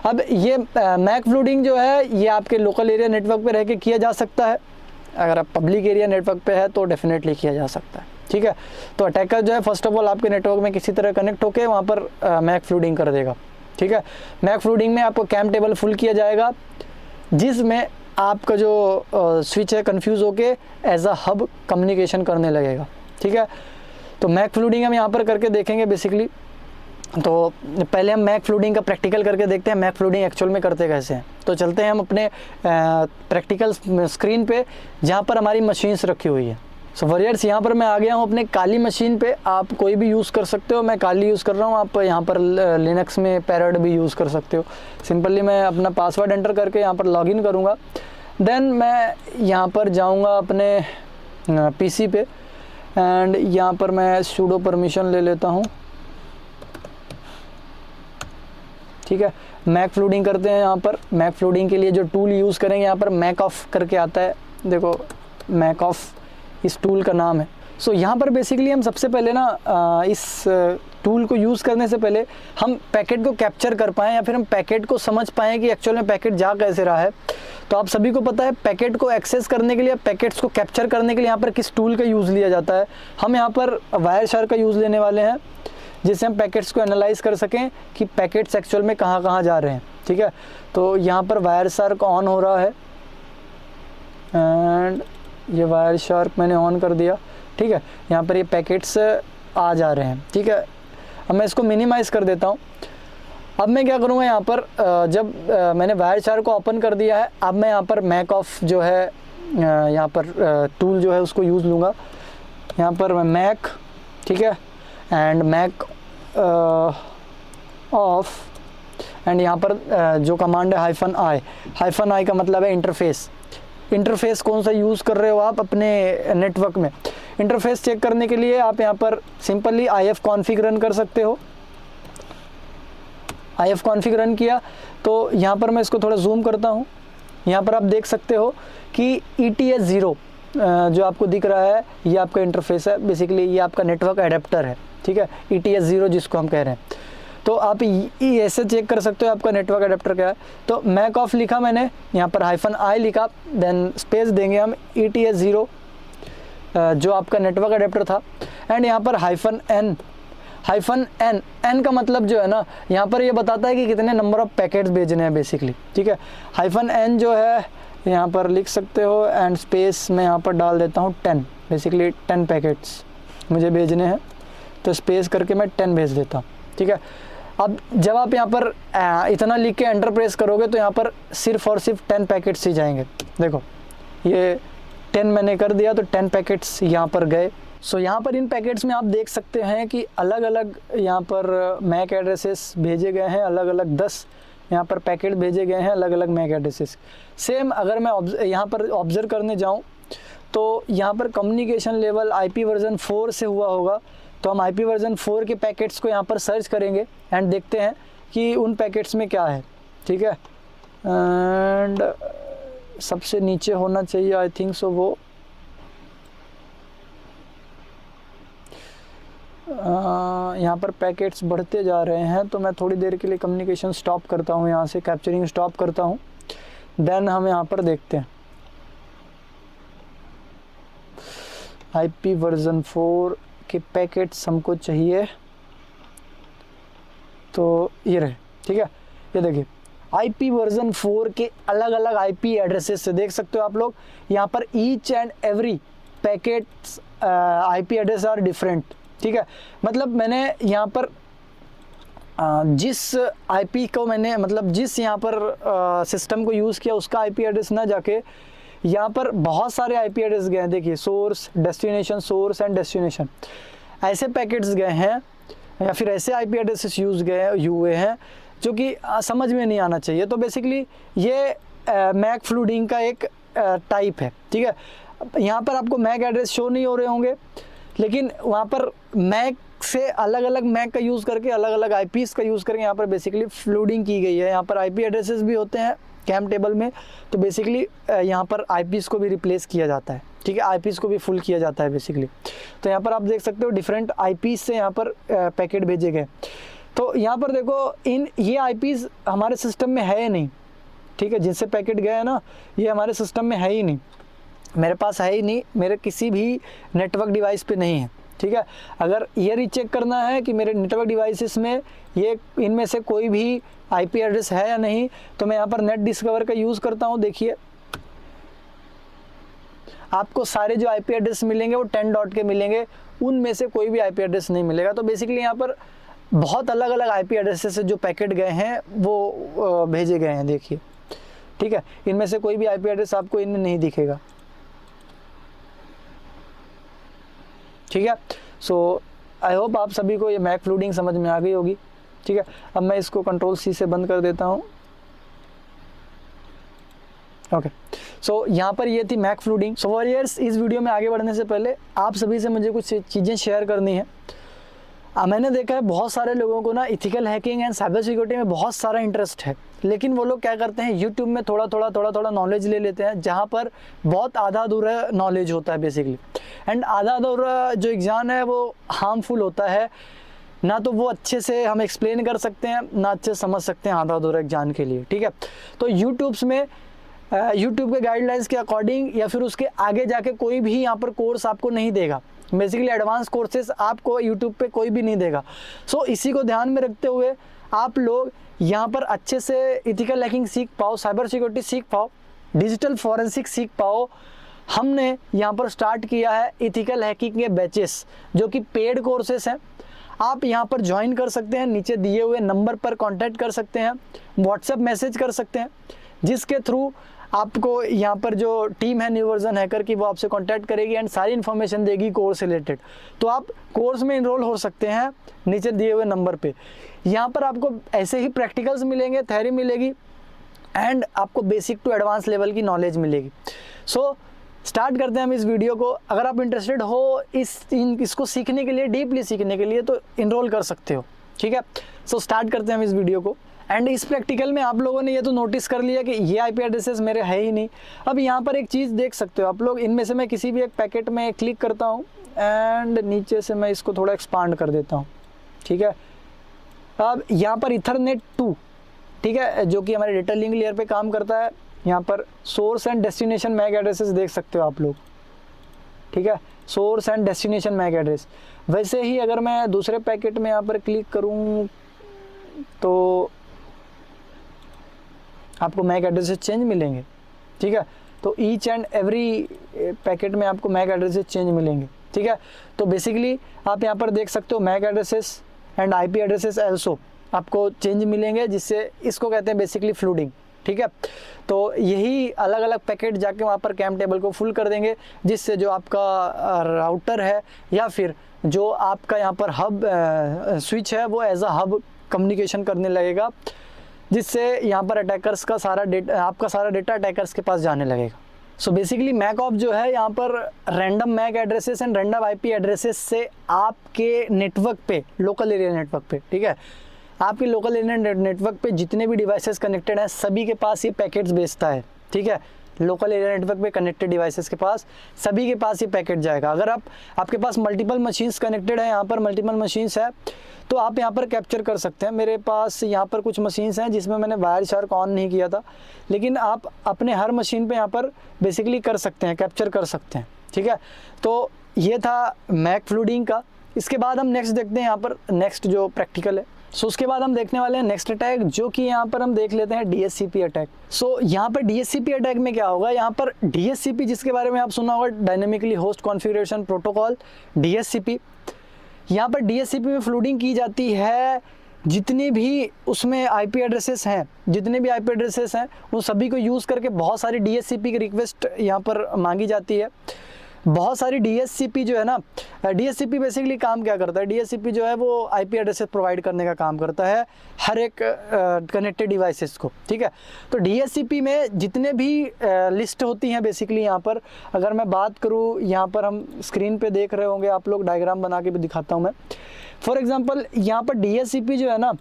अब ये मैक फ्लूडिंग जो है ये आपके लोकल एरिया नेटवर्क पे रह के किया जा सकता है, अगर आप पब्लिक एरिया नेटवर्क पे है तो डेफिनेटली किया जा सकता है। ठीक है। तो अटैकर जो है फर्स्ट ऑफ ऑल आपके नेटवर्क में किसी तरह कनेक्ट होकर वहाँ पर मैक फ्लूडिंग कर देगा, ठीक है। मैक फ्लूडिंग में आपको कैम टेबल फुल किया जाएगा, जिसमें आपका जो स्विच है कंफ्यूज होके एज अ हब कम्युनिकेशन करने लगेगा, ठीक है। तो मैक फ्लूडिंग हम यहाँ पर करके देखेंगे बेसिकली। तो पहले हम मैक फ्लूडिंग का प्रैक्टिकल करके देखते हैं, मैक फ्लूडिंग एक्चुअल में करते कैसे हैं। तो चलते हैं हम अपने प्रैक्टिकल स्क्रीन पे जहाँ पर हमारी मशीन्स रखी हुई है। सो वॉरियर्स, यहाँ पर मैं आ गया हूँ अपने काली मशीन पे। आप कोई भी यूज़ कर सकते हो, मैं काली यूज़ कर रहा हूँ। आप यहाँ पर लिनक्स में पैरड भी यूज़ कर सकते हो। सिंपली मैं अपना पासवर्ड एंटर करके यहाँ पर लॉगिन करूँगा। देन मैं यहाँ पर जाऊँगा अपने पीसी पे एंड यहाँ पर मैं सूडो परमिशन ले लेता हूँ, ठीक है। मैक फ्लूडिंग करते हैं। यहाँ पर मैक फ्लूडिंग के लिए जो टूल यूज़ करेंगे, यहाँ पर मैक ऑफ करके आता है, देखो मैक ऑफ इस टूल का नाम है। सो यहाँ पर बेसिकली हम सबसे पहले ना इस टूल को यूज़ करने से पहले हम पैकेट को कैप्चर कर पाएँ या फिर हम पैकेट को समझ पाएँ कि एक्चुअल में पैकेट जा कैसे रहा है। तो आप सभी को पता है पैकेट को एक्सेस करने के लिए, पैकेट्स को कैप्चर करने के लिए यहाँ पर किस टूल का यूज़ लिया जाता है। हम यहाँ पर वायर शार्क का यूज़ लेने वाले हैं, जिससे हम पैकेट्स को एनालाइज कर सकें कि पैकेट्स एक्चुअल में कहाँ कहाँ जा रहे हैं, ठीक है। तो यहाँ पर वायर शार्क ऑन हो रहा है एंड ये वायर शार्क मैंने ऑन कर दिया, ठीक है। यहाँ पर ये पैकेट्स आ जा रहे हैं, ठीक है। अब मैं इसको मिनिमाइज़ कर देता हूँ। अब मैं क्या करूँगा, यहाँ पर जब मैंने वायर शार्क को ओपन कर दिया है, अब मैं यहाँ पर मैक ऑफ जो है यहाँ पर टूल जो है उसको यूज़ लूँगा। यहाँ पर मैं मैक, ठीक है, एंड मैक ऑफ एंड यहाँ पर जो कमांड है हाइफन आई का मतलब है इंटरफेस। इंटरफेस कौन सा यूज़ कर रहे हो आप अपने नेटवर्क में। इंटरफेस चेक करने के लिए आप यहाँ पर सिंपली IF कॉन्फ़िग रन कर सकते हो। IF कॉन्फ़िग रन किया तो यहाँ पर मैं इसको थोड़ा जूम करता हूँ। यहाँ पर आप देख सकते हो कि ETS 0 जो आपको दिख रहा है, ये आपका इंटरफेस है। बेसिकली ये आपका नेटवर्क एडेप्टर है, ठीक है, ETS 0 जिसको हम कह रहे हैं। तो आप ऐसे चेक कर सकते हो आपका नेटवर्क एडेप्टर क्या है। तो मैक ऑफ लिखा मैंने, यहाँ पर -i लिखा, देन स्पेस देंगे हम ETS 0 जो आपका नेटवर्क एडेप्टर था, एंड यहाँ पर -n का मतलब जो है ना, यहाँ पर ये बताता है कि कितने नंबर ऑफ पैकेट्स भेजने हैं बेसिकली, ठीक है। -n जो है यहाँ पर लिख सकते हो एंड स्पेस मैं यहाँ पर डाल देता हूँ 10, बेसिकली 10 पैकेट्स मुझे भेजने हैं, तो स्पेस करके मैं 10 भेज देता हूँ, ठीक है। अब जब आप यहाँ पर इतना लिख के एंटर प्रेस करोगे तो यहाँ पर सिर्फ और सिर्फ 10 पैकेट्स ही जाएंगे। देखो ये 10 मैंने कर दिया तो 10 पैकेट्स यहाँ पर गए। सो यहाँ पर इन पैकेट्स में आप देख सकते हैं कि अलग अलग यहाँ पर मैक एड्रेसेस भेजे गए हैं, अलग अलग 10 यहाँ पर पैकेट भेजे गए हैं, अलग अलग मैक एड्रेसेस। सेम अगर मैं यहाँ पर ऑब्जर्व करने जाऊँ तो यहाँ पर कम्युनिकेशन लेवल IP वर्जन 4 से हुआ होगा, तो हम IP वर्जन 4 के पैकेट्स को यहाँ पर सर्च करेंगे एंड देखते हैं कि उन पैकेट्स में क्या है, ठीक है। एंड सबसे नीचे होना चाहिए आई थिंक सो वो यहाँ पर पैकेट्स बढ़ते जा रहे हैं, तो मैं थोड़ी देर के लिए कम्युनिकेशन स्टॉप करता हूँ, यहाँ से कैप्चरिंग स्टॉप करता हूँ, देन हम यहाँ पर देखते हैं IP वर्जन 4 के पैकेट्स हमको चाहिए। तो ये रहे, ठीक है। ये देखिए IP वर्जन 4 के अलग अलग IP एड्रेसेस से देख सकते हो आप लोग, यहाँ पर each and every packets IP address are different, ठीक है। मतलब मैंने यहाँ पर जिस IP को मैंने मतलब जिस यहाँ पर सिस्टम को यूज़ किया उसका IP एड्रेस ना जाके यहाँ पर बहुत सारे IP एड्रेस गए हैं। देखिए सोर्स एंड डेस्टिनेशन ऐसे पैकेट्स गए हैं या फिर ऐसे IP एड्रेसेस हुए हैं जो कि समझ में नहीं आना चाहिए। तो बेसिकली ये मैक फ्लूडिंग का एक टाइप है, ठीक है। यहाँ पर आपको मैक एड्रेस शो नहीं हो रहे होंगे, लेकिन वहाँ पर मैक से अलग अलग मैक का यूज़ करके अलग अलग IPs का यूज़ करके यहाँ पर बेसिकली फ्लूडिंग की गई है। यहाँ पर IP एड्रेसेस भी होते हैं कैम टेबल में, तो बेसिकली यहाँ पर IPs को भी रिप्लेस किया जाता है, ठीक है, IPs को भी फुल किया जाता है बेसिकली। तो यहाँ पर आप देख सकते हो डिफरेंट IPs से यहाँ पर पैकेट भेजे गए। तो यहाँ पर देखो ये IPs हमारे सिस्टम में है ही नहीं, ठीक है, जिनसे पैकेट गए हैं ना ये हमारे सिस्टम में है ही नहीं। मेरे पास है ही नहीं, मेरे किसी भी नेटवर्क डिवाइस पे नहीं है, ठीक है। अगर ये रीचेक करना है कि मेरे नेटवर्क डिवाइसेस में ये इनमें से कोई भी आईपी एड्रेस है या नहीं, तो मैं यहाँ पर नेट डिस्कवर का यूज़ करता हूँ। देखिए आपको सारे जो आईपी एड्रेस मिलेंगे वो 10 डॉट के मिलेंगे, उनमें से कोई भी आईपी एड्रेस नहीं मिलेगा। तो बेसिकली यहाँ पर बहुत अलग अलग आईपी एड्रेसेस से जो पैकेट गए हैं वो भेजे गए हैं, देखिए, ठीक है। इनमें से कोई भी आईपी एड्रेस आपको इनमें नहीं दिखेगा, ठीक है। सो आई होप आप सभी को ये मैक फ्लूडिंग समझ में आ गई होगी, ठीक है। अब मैं इसको कंट्रोल सी से बंद कर देता हूँ। ओके, सो यहाँ पर ये थी मैक फ्लूडिंग। सो वॉरियर्स, इस वीडियो में आगे बढ़ने से पहले आप सभी से मुझे कुछ चीज़ें शेयर करनी है। मैंने देखा है बहुत सारे लोगों को ना ethical hacking and cyber security में बहुत सारा इंटरेस्ट है, लेकिन वो लोग क्या करते हैं, यूट्यूब में थोड़ा थोड़ा नॉलेज ले लेते हैं, जहाँ पर बहुत आधा अधूरा नॉलेज होता है बेसिकली। एंड आधा अधूरा जो एग्जाम है वो हार्मफुल होता है, ना तो वो अच्छे से हम एक्सप्लेन कर सकते हैं, ना अच्छे से समझ सकते हैं आधा अधूरा एग्जाम के लिए, ठीक है। तो यूट्यूब के गाइडलाइंस के अकॉर्डिंग या फिर उसके आगे जाके कोई भी यहाँ पर कोर्स आपको नहीं देगा। बेसिकली एडवांस कोर्सेज आपको यूट्यूब पे कोई भी नहीं देगा। सो इसी को ध्यान में रखते हुए आप लोग यहाँ पर अच्छे से इथिकल हैकिंग सीख पाओ, साइबर सिक्योरिटी सीख पाओ, डिजिटल फॉरेंसिक सीख पाओ। हमने यहाँ पर स्टार्ट किया है इथिकल हैकिंग के बैचेस, जो कि पेड कोर्सेस हैं। आप यहाँ पर ज्वाइन कर सकते हैं, नीचे दिए हुए नंबर पर कांटेक्ट कर सकते हैं, व्हाट्सएप मैसेज कर सकते हैं, जिसके थ्रू आपको यहाँ पर जो टीम है न्यू वर्जन हैकर की, वो आपसे कांटेक्ट करेगी एंड सारी इन्फॉर्मेशन देगी कोर्स से रिलेटेड। तो आप कोर्स में इनरोल हो सकते हैं नीचे दिए हुए नंबर पे। यहाँ पर आपको ऐसे ही प्रैक्टिकल्स मिलेंगे, थ्योरी मिलेगी एंड आपको बेसिक टू एडवांस लेवल की नॉलेज मिलेगी। सो स्टार्ट करते हैं हम इस वीडियो को। अगर आप इंटरेस्टेड हो इसको सीखने के लिए, डीपली सीखने के लिए, तो इनरोल कर सकते हो, ठीक है। सो स्टार्ट करते हैं हम इस वीडियो को। एंड इस प्रैक्टिकल में आप लोगों ने ये तो नोटिस कर लिया कि ये आईपी एड्रेसेस मेरे है ही नहीं। अब यहाँ पर एक चीज़ देख सकते हो आप लोग, इनमें से मैं किसी भी एक पैकेट में क्लिक करता हूँ एंड नीचे से मैं इसको थोड़ा एक्सपांड कर देता हूँ, ठीक है। अब यहाँ पर इथरनेट 2, ठीक है, जो कि हमारे डेटा लिंक लेयर पे काम करता है। यहाँ पर source and destination MAC addresses देख सकते हो आप लोग, ठीक है, source and destination MAC address. वैसे ही अगर मैं दूसरे पैकेट में यहाँ पर क्लिक करूँ तो आपको मैक एड्रेसेस चेंज मिलेंगे, ठीक है। तो ईच एंड एवरी पैकेट में आपको मैक एड्रेसेस चेंज मिलेंगे, ठीक है। तो बेसिकली आप यहाँ पर देख सकते हो MAC addresses and IP addresses also आपको चेंज मिलेंगे, जिससे इसको कहते हैं बेसिकली फ्लूडिंग, ठीक है। तो यही अलग अलग पैकेट जाके वहाँ पर कैम टेबल को फुल कर देंगे, जिससे जो आपका राउटर है या फिर जो आपका यहाँ पर हब स्विच है वो एज अ हब कम्युनिकेशन करने लगेगा, जिससे यहाँ पर अटैकर्स का सारा डेटा, आपका सारा डेटा अटैकर्स के पास जाने लगेगा। सो बेसिकली मैक ऑफ जो है यहाँ पर random MAC addresses and random IP addresses से आपके नेटवर्क पे, लोकल एरिया नेटवर्क पे, ठीक है, आपके लोकल एरिया नेटवर्क पे जितने भी डिवाइसेस कनेक्टेड हैं सभी के पास ये पैकेट्स भेजता है, ठीक है। लोकल एरिया नेटवर्क पे कनेक्टेड डिवाइसेस के पास, सभी के पास ये पैकेट जाएगा। अगर आपके पास मल्टीपल मशीन्स कनेक्टेड है, यहाँ पर मल्टीपल मशीन्स है, तो आप यहाँ पर कैप्चर कर सकते हैं। मेरे पास यहाँ पर कुछ मशीन्स हैं जिसमें मैंने वायर शार्क ऑन नहीं किया था, लेकिन आप अपने हर मशीन पे यहाँ पर बेसिकली कर सकते हैं, कैप्चर कर सकते हैं, ठीक है। तो ये था मैक फ्लूडिंग का। इसके बाद हम नेक्स्ट देखते हैं यहाँ पर नेक्स्ट जो प्रैक्टिकल है। सो उसके बाद हम देखने वाले हैं नेक्स्ट अटैक, जो कि यहाँ पर हम देख लेते हैं DHCP अटैक। सो यहाँ पर DHCP अटैक में क्या होगा, यहाँ पर DHCP जिसके बारे में आप सुना होगा, dynamically host configuration protocol, DHCP। यहाँ पर DHCP में फ्लूडिंग की जाती है। जितने भी उसमें आईपी एड्रेसेस हैं, उन सभी को यूज़ करके बहुत सारी DHCP की रिक्वेस्ट यहाँ पर मांगी जाती है। बहुत सारी DHCP जो है ना, DHCP बेसिकली काम क्या करता है, DHCP जो है वो आईपी एड्रेसेस प्रोवाइड करने का काम करता है हर एक कनेक्टेड डिवाइसेस को, ठीक है। तो DHCP में जितने भी लिस्ट होती हैं बेसिकली, यहाँ पर अगर मैं बात करूँ, यहाँ पर हम स्क्रीन पे देख रहे होंगे आप लोग, डायग्राम बना के भी दिखाता हूँ मैं। फॉर एग्जांपल यहाँ पर DHCP जो है ना,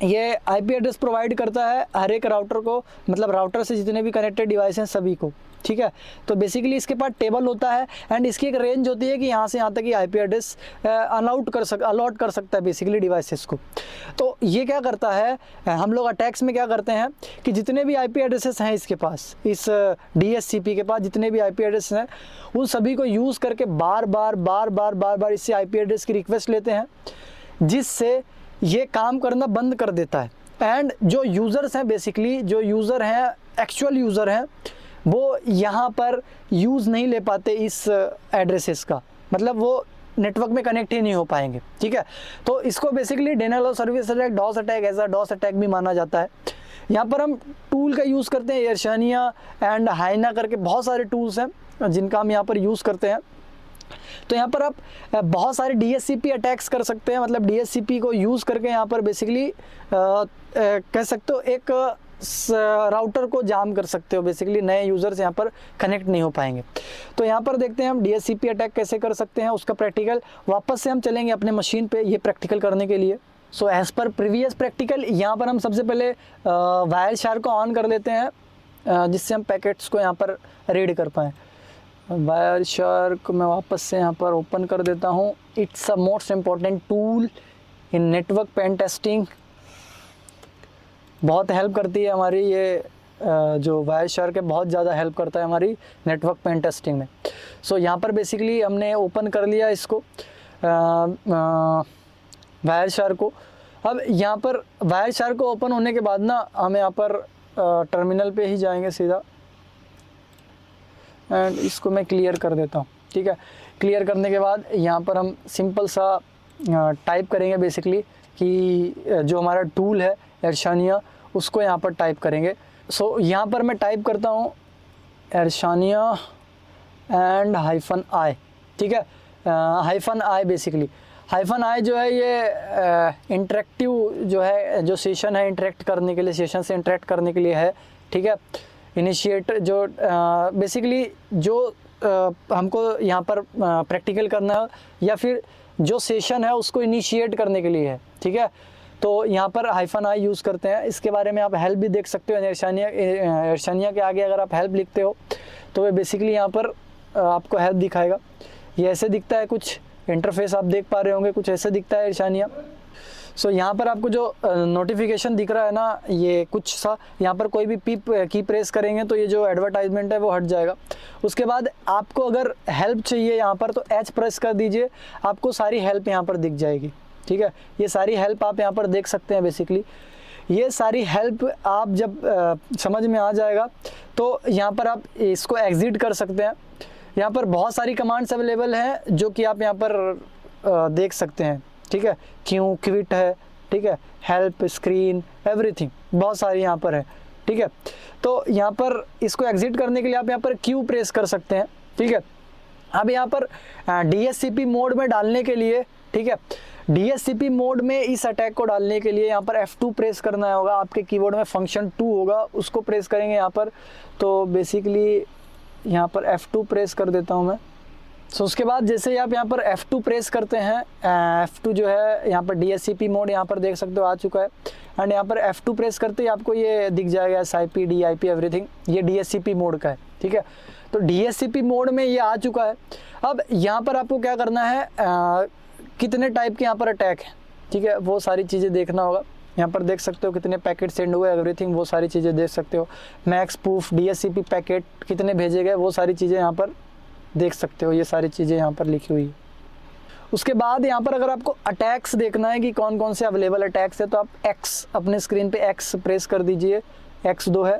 ये आईपी एड्रेस प्रोवाइड करता है हर एक राउटर को, मतलब राउटर से जितने भी कनेक्टेड डिवाइस हैं सभी को, ठीक है। तो बेसिकली इसके पास टेबल होता है एंड इसकी एक रेंज होती है कि यहाँ से यहाँ तक कि आईपी एड्रेस अलॉट कर सकता है बेसिकली डिवाइसेस को। तो ये क्या करता है, हम लोग अटैक्स में क्या करते हैं कि जितने भी आईपी एड्रेसेस हैं इसके पास, इस डीएचसीपी के पास जितने भी आईपी एड्रेस हैं उन सभी को यूज़ करके बार बार इससे आईपी एड्रेस की रिक्वेस्ट लेते हैं, जिससे ये काम करना बंद कर देता है। एंड जो यूज़र्स हैं बेसिकली, जो यूज़र हैं एक्चुअल यूज़र हैं, वो यहाँ पर यूज़ नहीं ले पाते इस एड्रेसेस का, मतलब वो नेटवर्क में कनेक्ट ही नहीं हो पाएंगे, ठीक है। तो इसको basically denial of service attack, DoS attack, ऐसा डॉस अटैक भी माना जाता है। यहाँ पर हम टूल का यूज़ करते हैं, एयरशानिया एंड हाइना करके बहुत सारे टूल्स हैं जिनका हम यहाँ पर यूज़ करते हैं। तो यहाँ पर आप बहुत सारे डीएचसीपी अटैक्स कर सकते हैं, मतलब डीएचसीपी को यूज़ करके यहाँ पर बेसिकली कह सकते हो एक राउटर को जाम कर सकते हो, बेसिकली नए यूज़र्स यहाँ पर कनेक्ट नहीं हो पाएंगे। तो यहाँ पर देखते हैं हम डीएचसीपी अटैक कैसे कर सकते हैं, उसका प्रैक्टिकल वापस से हम चलेंगे अपने मशीन पे ये प्रैक्टिकल करने के लिए। So as per previous practical, यहाँ पर हम सबसे पहले वायर शार्क को ऑन कर लेते हैं जिससे हम पैकेट्स को यहाँ पर रीड कर पाएँ। वायर शार्क मैं वापस से यहाँ पर ओपन कर देता हूँ। It's a most important tool in network pen testing, बहुत हेल्प करती है हमारी ये जो वायर शार्क है, बहुत ज़्यादा हेल्प करता है हमारी नेटवर्क पेन टेस्टिंग में। सो यहाँ पर बेसिकली हमने ओपन कर लिया इसको वायर शार्क को। अब यहाँ पर वायर शार्क को ओपन होने के बाद ना हम यहाँ पर टर्मिनल पे ही जाएंगे सीधा, एंड इसको मैं क्लियर कर देता हूँ, ठीक है। क्लियर करने के बाद यहाँ पर हम सिंपल सा टाइप करेंगे बेसिकली कि जो हमारा टूल है एयरशानिया, उसको यहाँ पर टाइप करेंगे। सो यहाँ पर मैं टाइप करता हूँ एयरशानिया एंड -i, ठीक है। -i बेसिकली -i जो है ये इंटरेक्टिव जो है, जो सेशन है इंटरेक्ट करने के लिए, सेशन से इंटरेक्ट करने के लिए है, ठीक है। इनिशिएटर जो बेसिकली जो हमको यहाँ पर प्रैक्टिकल करना है या फिर जो सेशन है उसको इनिशिएट करने के लिए है, ठीक है। तो यहाँ पर -i यूज़ करते हैं। इसके बारे में आप हेल्प भी देख सकते हो, एयरशानिया के आगे अगर आप हेल्प लिखते हो तो वे बेसिकली यहाँ पर आपको हेल्प दिखाएगा। ये ऐसे दिखता है, कुछ इंटरफेस आप देख पा रहे होंगे, कुछ ऐसे दिखता है एयरशानिया। सो यहाँ पर आपको जो नोटिफिकेशन दिख रहा है ना, ये कुछ सा यहाँ पर कोई भी की प्रेस करेंगे तो ये जो एडवर्टाइजमेंट है वो हट जाएगा। उसके बाद आपको अगर हेल्प चाहिए यहाँ पर तो H प्रेस कर दीजिए, आपको सारी हेल्प यहाँ पर दिख जाएगी, ठीक है। ये सारी हेल्प आप यहाँ पर देख सकते हैं। बेसिकली ये सारी हेल्प आप जब समझ में आ जाएगा तो यहाँ पर आप इसको एग्जिट कर सकते हैं। यहाँ पर बहुत सारी कमांड्स अवेलेबल हैं जो कि आप यहाँ पर देख सकते हैं, ठीक है। क्यों, क्विट है, ठीक है, हेल्प, स्क्रीन, एवरीथिंग, बहुत सारी यहाँ पर है, ठीक है। तो यहाँ पर इसको एग्जिट करने के लिए आप यहाँ पर क्यू प्रेस कर सकते हैं, ठीक है। अब यहाँ पर डीएचसीपी मोड में डालने के लिए, ठीक है, डीएचसीपी मोड में इस अटैक को डालने के लिए यहाँ पर F2 प्रेस करना होगा। आपके कीबोर्ड में फंक्शन 2 होगा, उसको प्रेस करेंगे यहाँ पर। तो बेसिकली यहाँ पर F2 प्रेस कर देता हूँ मैं। सो उसके बाद जैसे ही आप यहाँ पर F2 प्रेस करते हैं, F2 जो है यहाँ पर डीएचसीपी मोड यहाँ पर देख सकते हो आ चुका है। एंड यहाँ पर F2 प्रेस करते ही आपको ये दिख जाएगा SIP, DIP, एवरीथिंग, ये डीएचसीपी मोड का है, ठीक है। तो डीएचसीपी मोड में ये आ चुका है। अब यहाँ पर आपको क्या करना है, कितने टाइप के यहाँ पर अटैक है, ठीक है, वो सारी चीज़ें देखना होगा। यहाँ पर देख सकते हो कितने पैकेट सेंड हुए, एवरीथिंग, वो सारी चीज़ें देख सकते हो। मैक्स प्रूफ डीएचसीपी पैकेट कितने भेजे गए, वो सारी चीज़ें यहाँ पर देख सकते हो। ये सारी चीज़ें यहाँ पर लिखी हुई है। उसके बाद यहाँ पर अगर आपको अटैक्स देखना है कि कौन कौन से अवेलेबल अटैक्स है तो आप X अपने स्क्रीन पे X प्रेस कर दीजिए। X2 है,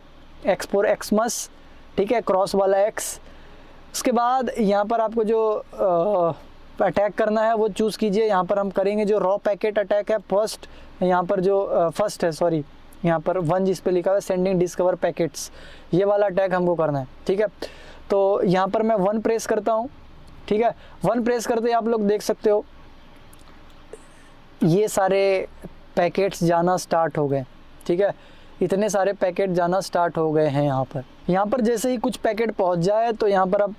X4 एक्समस, ठीक है, क्रॉस वाला X। उसके बाद यहाँ पर आपको जो अटैक करना है वो चूज़ कीजिए। यहाँ पर हम करेंगे जो रॉ पैकेट अटैक है फर्स्ट, यहाँ पर जो फर्स्ट है, सॉरी, यहाँ पर 1 जिस पे लिखा हुआ है सेंडिंग डिस्कवर पैकेट्स, ये वाला अटैक हमको करना है, ठीक है। तो यहाँ पर मैं 1 प्रेस करता हूँ, ठीक है। 1 प्रेस करते ही आप लोग देख सकते हो ये सारे पैकेट्स जाना स्टार्ट हो गए, ठीक है। इतने सारे पैकेट जाना स्टार्ट हो गए हैं यहाँ पर जैसे ही कुछ पैकेट पहुँच जाए तो यहाँ पर आप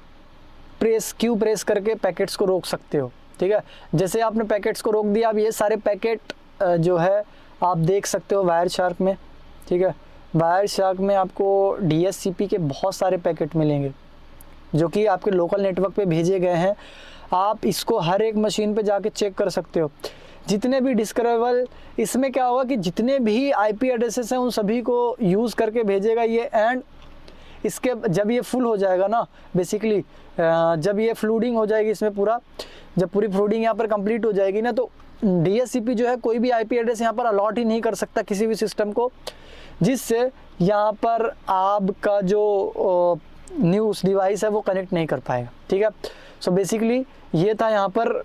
क्यू प्रेस करके पैकेट्स को रोक सकते हो, ठीक है। जैसे आपने पैकेट्स को रोक दिया, अब ये सारे पैकेट जो है आप देख सकते हो वायर शार्क में, ठीक है, वायर शार्क में आपको DHCP के बहुत सारे पैकेट मिलेंगे जो कि आपके लोकल नेटवर्क पे भेजे गए हैं। आप इसको हर एक मशीन पे जाके चेक कर सकते हो। जितने भी डिस्कवरेबल, इसमें क्या होगा कि जितने भी IP एड्रेसेस हैं उन सभी को यूज़ करके भेजेगा ये। एंड इसके जब ये फुल हो जाएगा ना, बेसिकली जब ये फ्लूडिंग हो जाएगी इसमें पूरा, जब पूरी फ्लूडिंग यहाँ पर कंप्लीट हो जाएगी ना, तो DHCP जो है कोई भी IP एड्रेस यहाँ पर अलॉट ही नहीं कर सकता किसी भी सिस्टम को, जिससे यहाँ पर आपका जो न्यूज़ डिवाइस है वो कनेक्ट नहीं कर पाएगा। ठीक है, सो बेसिकली ये था यहाँ पर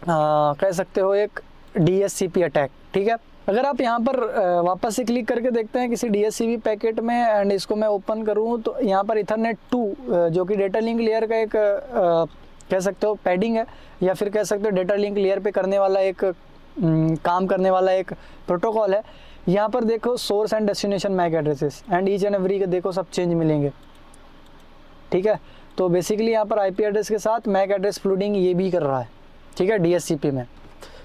कह सकते हो एक DHCP अटैक। ठीक है, अगर आप यहाँ पर वापस से क्लिक करके देखते हैं किसी DHCP पैकेट में, एंड इसको मैं ओपन करूँ तो यहाँ पर Ethernet 2 जो कि डेटा लिंक लेयर का एक कह सकते हो पैडिंग है, या फिर कह सकते हो डेटा लिंक लेयर पे करने वाला एक काम करने वाला एक प्रोटोकॉल है। यहाँ पर देखो source and destination MAC addresses and each and every के देखो सब चेंज मिलेंगे। ठीक है, तो बेसिकली यहाँ पर IP एड्रेस के साथ मैक एड्रेस फ्लूडिंग ये भी कर रहा है। ठीक है, DHCP में।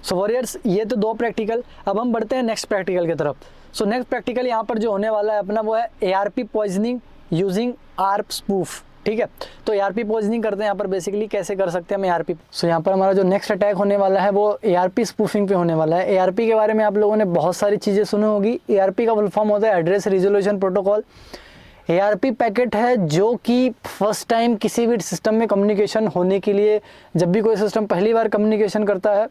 सो वॉरियर्स, ये तो 2 प्रैक्टिकल। अब हम बढ़ते हैं नेक्स्ट प्रैक्टिकल की तरफ। सो नेक्स्ट प्रैक्टिकल यहाँ पर जो होने वाला है अपना वो है ARP poisoning using ARP spoof. ठीक है, तो ARP पॉइजनिंग करते हैं यहाँ पर। बेसिकली कैसे कर सकते हैं हम ARP। सो यहाँ पर हमारा जो नेक्स्ट अटैक होने वाला है वो ARP स्पूफिंग पे होने वाला है। ARP के बारे में आप लोगों ने बहुत सारी चीज़ें सुनी होगी। ARP का फुल फॉर्म होता है address resolution protocol. ARP packet है जो कि फर्स्ट टाइम किसी भी सिस्टम में कम्युनिकेशन होने के लिए, जब भी कोई सिस्टम पहली बार कम्युनिकेशन करता है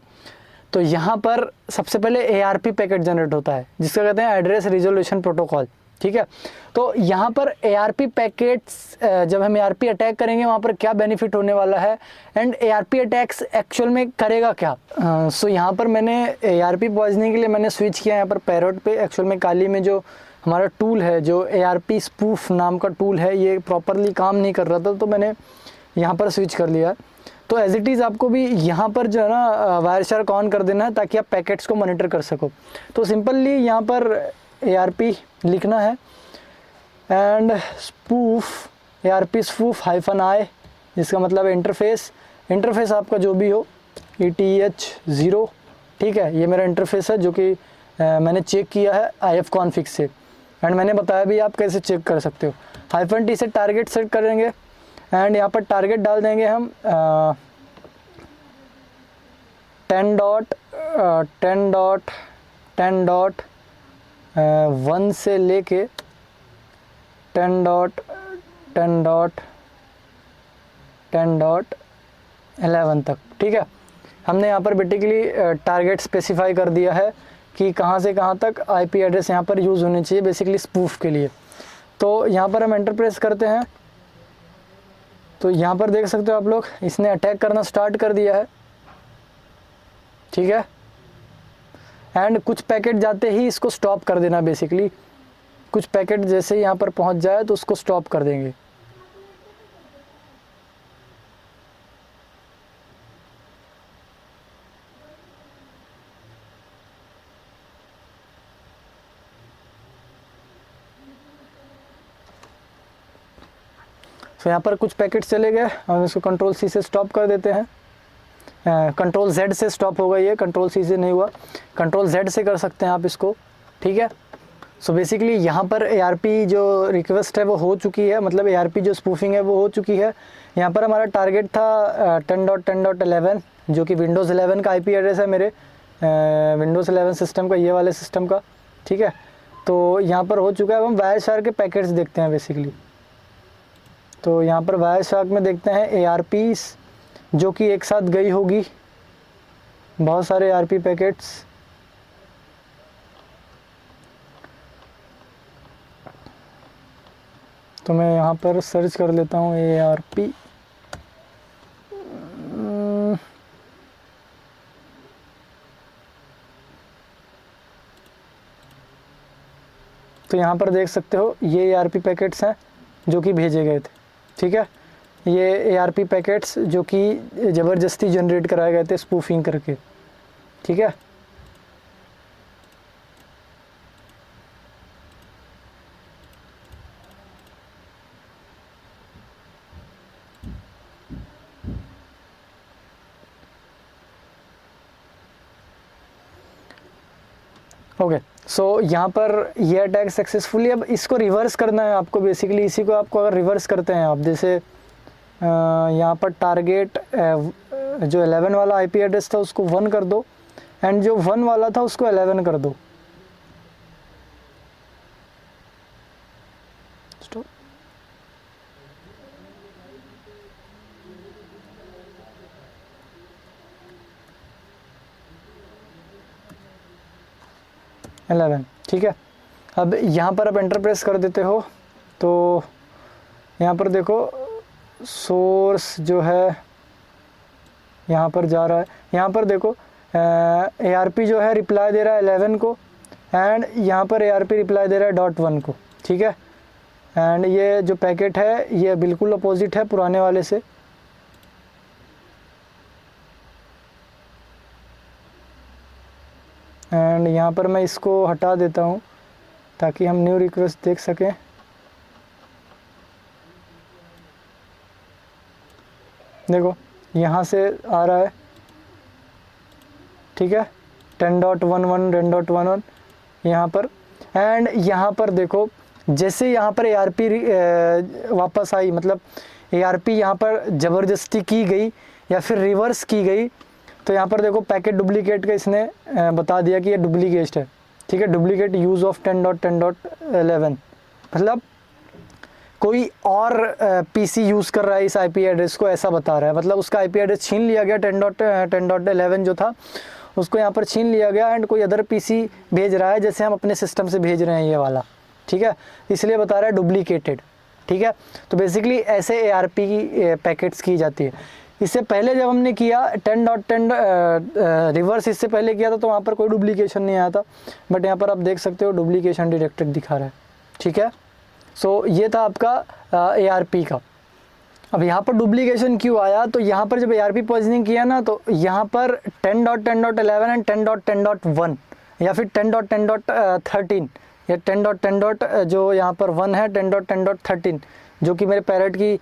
तो यहाँ पर सबसे पहले ARP पैकेट जनरेट होता है जिसका कहते हैं एड्रेस रिजोल्यूशन प्रोटोकॉल। ठीक है, तो यहाँ पर ARP पैकेट्स जब हम ARP अटैक करेंगे वहाँ पर क्या बेनिफिट होने वाला है, एंड ARP अटैक्स एक्चुअल में करेगा क्या। सो यहाँ पर मैंने ARP पॉइजनिंग के लिए मैंने स्विच किया यहाँ पर पैरोट पे। एक्चुअल में काली में जो हमारा टूल है, जो ARP स्पूफ नाम का टूल है, ये प्रॉपरली काम नहीं कर रहा था, तो मैंने यहाँ पर स्विच कर लिया। तो एज इट इज़ आपको भी यहाँ पर जो है ना वायर शार्क ऑन कर देना है ताकि आप पैकेट्स को मॉनिटर कर सको। तो सिंपली यहाँ पर ARP लिखना है and spoof ARP spoof -i, जिसका मतलब है इंटरफेस आपका जो भी हो ETH0। ठीक है, ये मेरा इंटरफेस है जो कि मैंने चेक किया है IF कॉन्फिग से, एंड मैंने बताया भी आप कैसे चेक कर सकते हो। -t से टारगेट सेट करेंगे एंड यहाँ पर टारगेट डाल देंगे हम 10.10.10.1 से लेके 10.10.10.11 तक। ठीक है, हमने यहाँ पर बेसिकली टारगेट स्पेसिफाई कर दिया है कि कहाँ से कहाँ तक IP एड्रेस यहाँ पर यूज़ होनी चाहिए बेसिकली स्पूफ के लिए। तो यहाँ पर हम एंटर प्रेस करते हैं तो यहाँ पर देख सकते हो आप लोग, इसने अटैक करना स्टार्ट कर दिया है। ठीक है, एंड कुछ पैकेट जाते ही इसको स्टॉप कर देना। बेसिकली कुछ पैकेट जैसे यहाँ पर पहुँच जाए तो उसको स्टॉप कर देंगे। तो यहाँ पर कुछ पैकेट चले गए, हम इसको Ctrl+C से स्टॉप कर देते हैं। Ctrl+Z से स्टॉप होगा, ये Ctrl+C से नहीं हुआ, Ctrl+Z से कर सकते हैं आप इसको। ठीक है, सो बेसिकली यहाँ पर ARP जो रिक्वेस्ट है वो हो चुकी है, मतलब ARP जो स्पूफिंग है वो हो चुकी है। यहाँ पर हमारा टारगेट था 10.10.11 जो कि Windows 11 का IP एड्रेस है, मेरे Windows 11 सिस्टम का, ये वाले सिस्टम का। ठीक है, तो यहाँ पर हो चुका है। अब हम वायर शार्क के पैकेट्स देखते हैं बेसिकली। तो यहाँ पर वायर शार्क में देखते हैं ARPs जो कि एक साथ गई होगी, बहुत सारे ARP पैकेट्स। तो मैं यहाँ पर सर्च कर लेता हूँ ARP। तो यहाँ पर देख सकते हो ये ARP पैकेट्स हैं जो कि भेजे गए थे। ठीक है, ये ARP पैकेट्स जो कि ज़बरदस्ती जनरेट कराए गए थे स्पूफिंग करके। ठीक है, ओके, सो यहाँ पर ये अटैक सक्सेसफुली, अब इसको रिवर्स करना है आपको बेसिकली। इसी को आपको अगर रिवर्स करते हैं आप, जैसे यहाँ पर टारगेट जो 11 वाला आईपी एड्रेस था उसको 1 कर दो, एंड जो 1 वाला था उसको 11 कर दो। स्टॉप। ठीक है। अब यहाँ पर आप एंटर प्रेस कर देते हो तो यहाँ पर देखो सोर्स जो है यहाँ पर जा रहा है। यहाँ पर देखो ARP जो है रिप्लाई दे रहा है 11 को, एंड यहाँ पर ARP रिप्लाई दे रहा है .1 को। ठीक है, एंड ये जो पैकेट है ये बिल्कुल अपोजिट है पुराने वाले से। एंड यहाँ पर मैं इसको हटा देता हूँ ताकि हम न्यू रिक्वेस्ट देख सकें। देखो यहाँ से आ रहा है, ठीक है, 10.11 10.11 यहाँ पर। एंड यहाँ पर देखो जैसे यहाँ पर ARP वापस आई, मतलब ARP यहाँ पर ज़बरदस्ती की गई या फिर रिवर्स की गई, तो यहाँ पर देखो पैकेट डुप्लीकेट का इसने बता दिया कि ये डुप्लीकेट है। ठीक है, डुप्लीकेट यूज़ ऑफ 10.10.11, मतलब कोई और PC यूज़ कर रहा है इस IP एड्रेस को, ऐसा बता रहा है। मतलब उसका IP एड्रेस छीन लिया गया, 10.10.11 जो था उसको यहाँ पर छीन लिया गया, एंड कोई अदर PC भेज रहा है जैसे हम अपने सिस्टम से भेज रहे हैं ये वाला। ठीक है, इसलिए बता रहा है डुप्लीकेटेड। ठीक है, तो बेसिकली ऐसे ARP की पैकेट्स की जाती है। इससे पहले जब हमने किया 10.10 रिवर्स इससे पहले किया था तो वहाँ पर कोई डुप्लीकेशन नहीं आया था, बट यहाँ पर आप देख सकते हो डुप्लीकेशन डिटेक्टेड दिखा रहा है। ठीक है, सो ये था आपका ARP का। अब यहाँ पर डुप्लीकेशन क्यों आया, तो यहाँ पर जब ARP पॉइजनिंग किया ना, तो यहाँ पर 10.10.11 एंड 10.10.1 या फिर 10.10.13 या 10.10. जो यहाँ पर 1 है 10.10.13 जो कि मेरे पैरेट की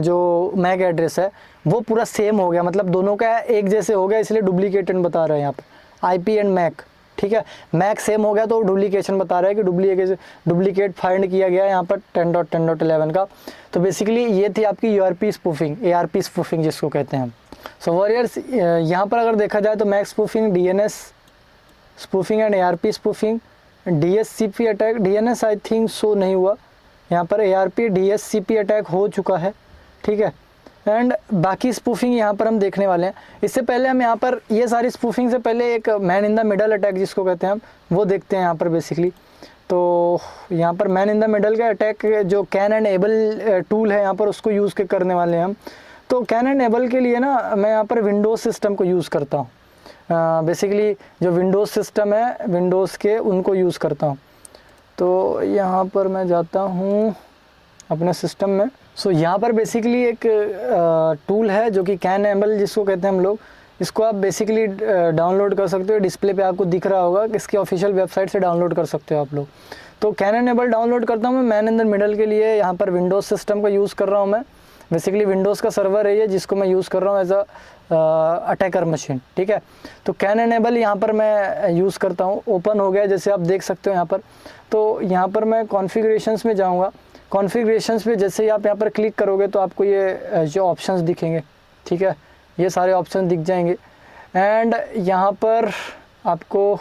जो मैक एड्रेस है वो पूरा सेम हो गया, मतलब दोनों का एक जैसे हो गया, इसलिए डुप्लीकेटेड बता रहे हैं यहाँ पे IP एंड मैक। ठीक है, मैक सेम हो गया तो डुप्लीकेशन बता रहा है कि डुप्लीकेट फाइंड किया गया है यहाँ पर 10.10.11 का। तो बेसिकली ये थी आपकी URP स्पूफिंग, ARP स्पूफिंग जिसको कहते हैं हम। सो वॉरियर्स, यहाँ पर अगर देखा जाए तो MAC spoofing, DNS spoofing and ARP spoofing, DSCP attack, DNS I think so नहीं हुआ, यहाँ पर ARP DSCP अटैक हो चुका है। ठीक है, एंड बाकी स्पूफिंग यहाँ पर हम देखने वाले हैं। इससे पहले हम यहाँ पर ये सारी स्पूफिंग से पहले एक man in the middle attack जिसको कहते हैं हम, वो देखते हैं यहाँ पर बेसिकली। तो यहाँ पर मैन इन द मिडल का अटैक जो कैन एंड एबल टूल है यहाँ पर उसको यूज़ के करने वाले हैं हम। तो कैन एंड एबल के लिए ना मैं यहाँ पर विंडोज़ सिस्टम को यूज़ करता हूँ। बेसिकली जो विंडोज़ सिस्टम है विंडोज़ के उनको यूज़ करता हूँ। तो यहाँ पर मैं जाता हूँ अपने सिस्टम में। सो यहाँ पर बेसिकली एक टूल है जो कि कैन एबल जिसको कहते हैं हम लोग, इसको आप बेसिकली डाउनलोड कर सकते हो। डिस्प्ले पे आपको दिख रहा होगा, इसकी ऑफिशियल वेबसाइट से डाउनलोड कर सकते हो आप लोग। तो कैन एबल डाउनलोड करता हूँ मैं मैन इन द मिडल के लिए। यहाँ पर विंडोज़ सिस्टम का यूज़ कर रहा हूँ मैं, बेसिकली विंडोज़ का सर्वर है ये जिसको मैं यूज़ कर रहा हूँ एज अटैकर मशीन। ठीक है, तो कैन एनेबल यहाँ पर मैं यूज़ करता हूँ। ओपन हो गया जैसे आप देख सकते हो यहाँ पर। तो यहाँ पर मैं कॉन्फ़िगरेशंस में जाऊँगा। कॉन्फ़िगरेशंस पे जैसे ही आप यहाँ पर क्लिक करोगे तो आपको ये जो ऑप्शंस दिखेंगे, ठीक है, ये सारे ऑप्शन दिख जाएंगे। एंड यहाँ पर आपको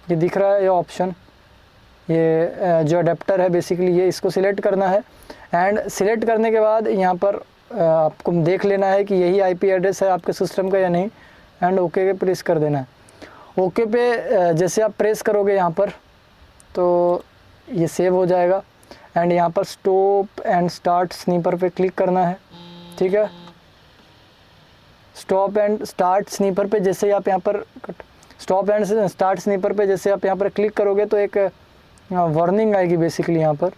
ये दिख रहा है ये ऑप्शन, ये जो अडेप्टर है बेसिकली ये इसको सिलेक्ट करना है। एंड सिलेक्ट करने के बाद यहाँ पर आपको देख लेना है कि यही IP एड्रेस है आपके सिस्टम का या नहीं, एंड ओके पे प्रेस कर देना है। ओके पे जैसे आप प्रेस करोगे यहाँ पर तो ये सेव हो जाएगा। एंड यहाँ पर स्टॉप एंड स्टार्ट स्नीपर पे क्लिक करना है। ठीक है, स्टॉप एंड स्टार्ट स्नीपर पे जैसे ही आप यहाँ पर स्टॉप एंड स्टार्ट स्नीपर पे जैसे आप यहाँ पर क्लिक करोगे तो एक वार्निंग आएगी बेसिकली यहाँ पर।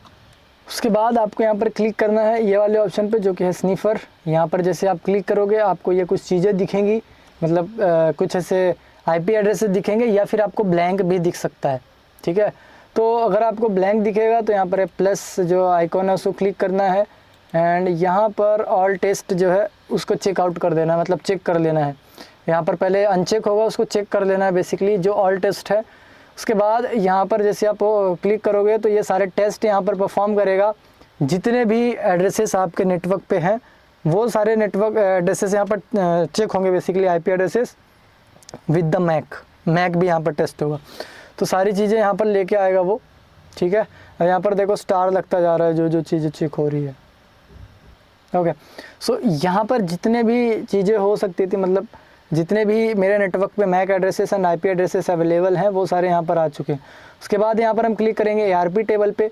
उसके बाद आपको यहाँ पर क्लिक करना है ये वाले ऑप्शन पे जो कि है स्नीफर। यहाँ पर जैसे आप क्लिक करोगे आपको ये कुछ चीज़ें दिखेंगी, मतलब कुछ ऐसे IP एड्रेसेस दिखेंगे या फिर आपको ब्लैंक भी दिख सकता है। ठीक है, तो अगर आपको ब्लैंक दिखेगा तो यहाँ पर प्लस जो आइकॉन है उसको क्लिक करना है। एंड यहाँ पर ऑल टेस्ट जो है उसको चेकआउट कर देना है, मतलब चेक कर लेना है। यहाँ पर पहले अनचेक होगा उसको चेक कर लेना है बेसिकली जो ऑल टेस्ट है। उसके बाद यहाँ पर जैसे आप क्लिक करोगे तो ये सारे टेस्ट यहाँ पर परफॉर्म करेगा। जितने भी एड्रेसेस आपके नेटवर्क पे हैं वो सारे नेटवर्क एड्रेसेस यहाँ पर चेक होंगे, basically IP addresses with the MAC भी यहाँ पर टेस्ट होगा। तो सारी चीज़ें यहाँ पर लेके आएगा वो, ठीक है। और यहाँ पर देखो स्टार लगता जा रहा है जो जो चीज़ें चेक हो रही है। ओके, सो यहाँ पर जितने भी चीज़ें हो सकती थी, मतलब जितने भी मेरे नेटवर्क पे MAC addresses and IP addresses available हैं वो सारे यहाँ पर आ चुके हैं। उसके बाद यहाँ पर हम क्लिक करेंगे एआरपी टेबल पे।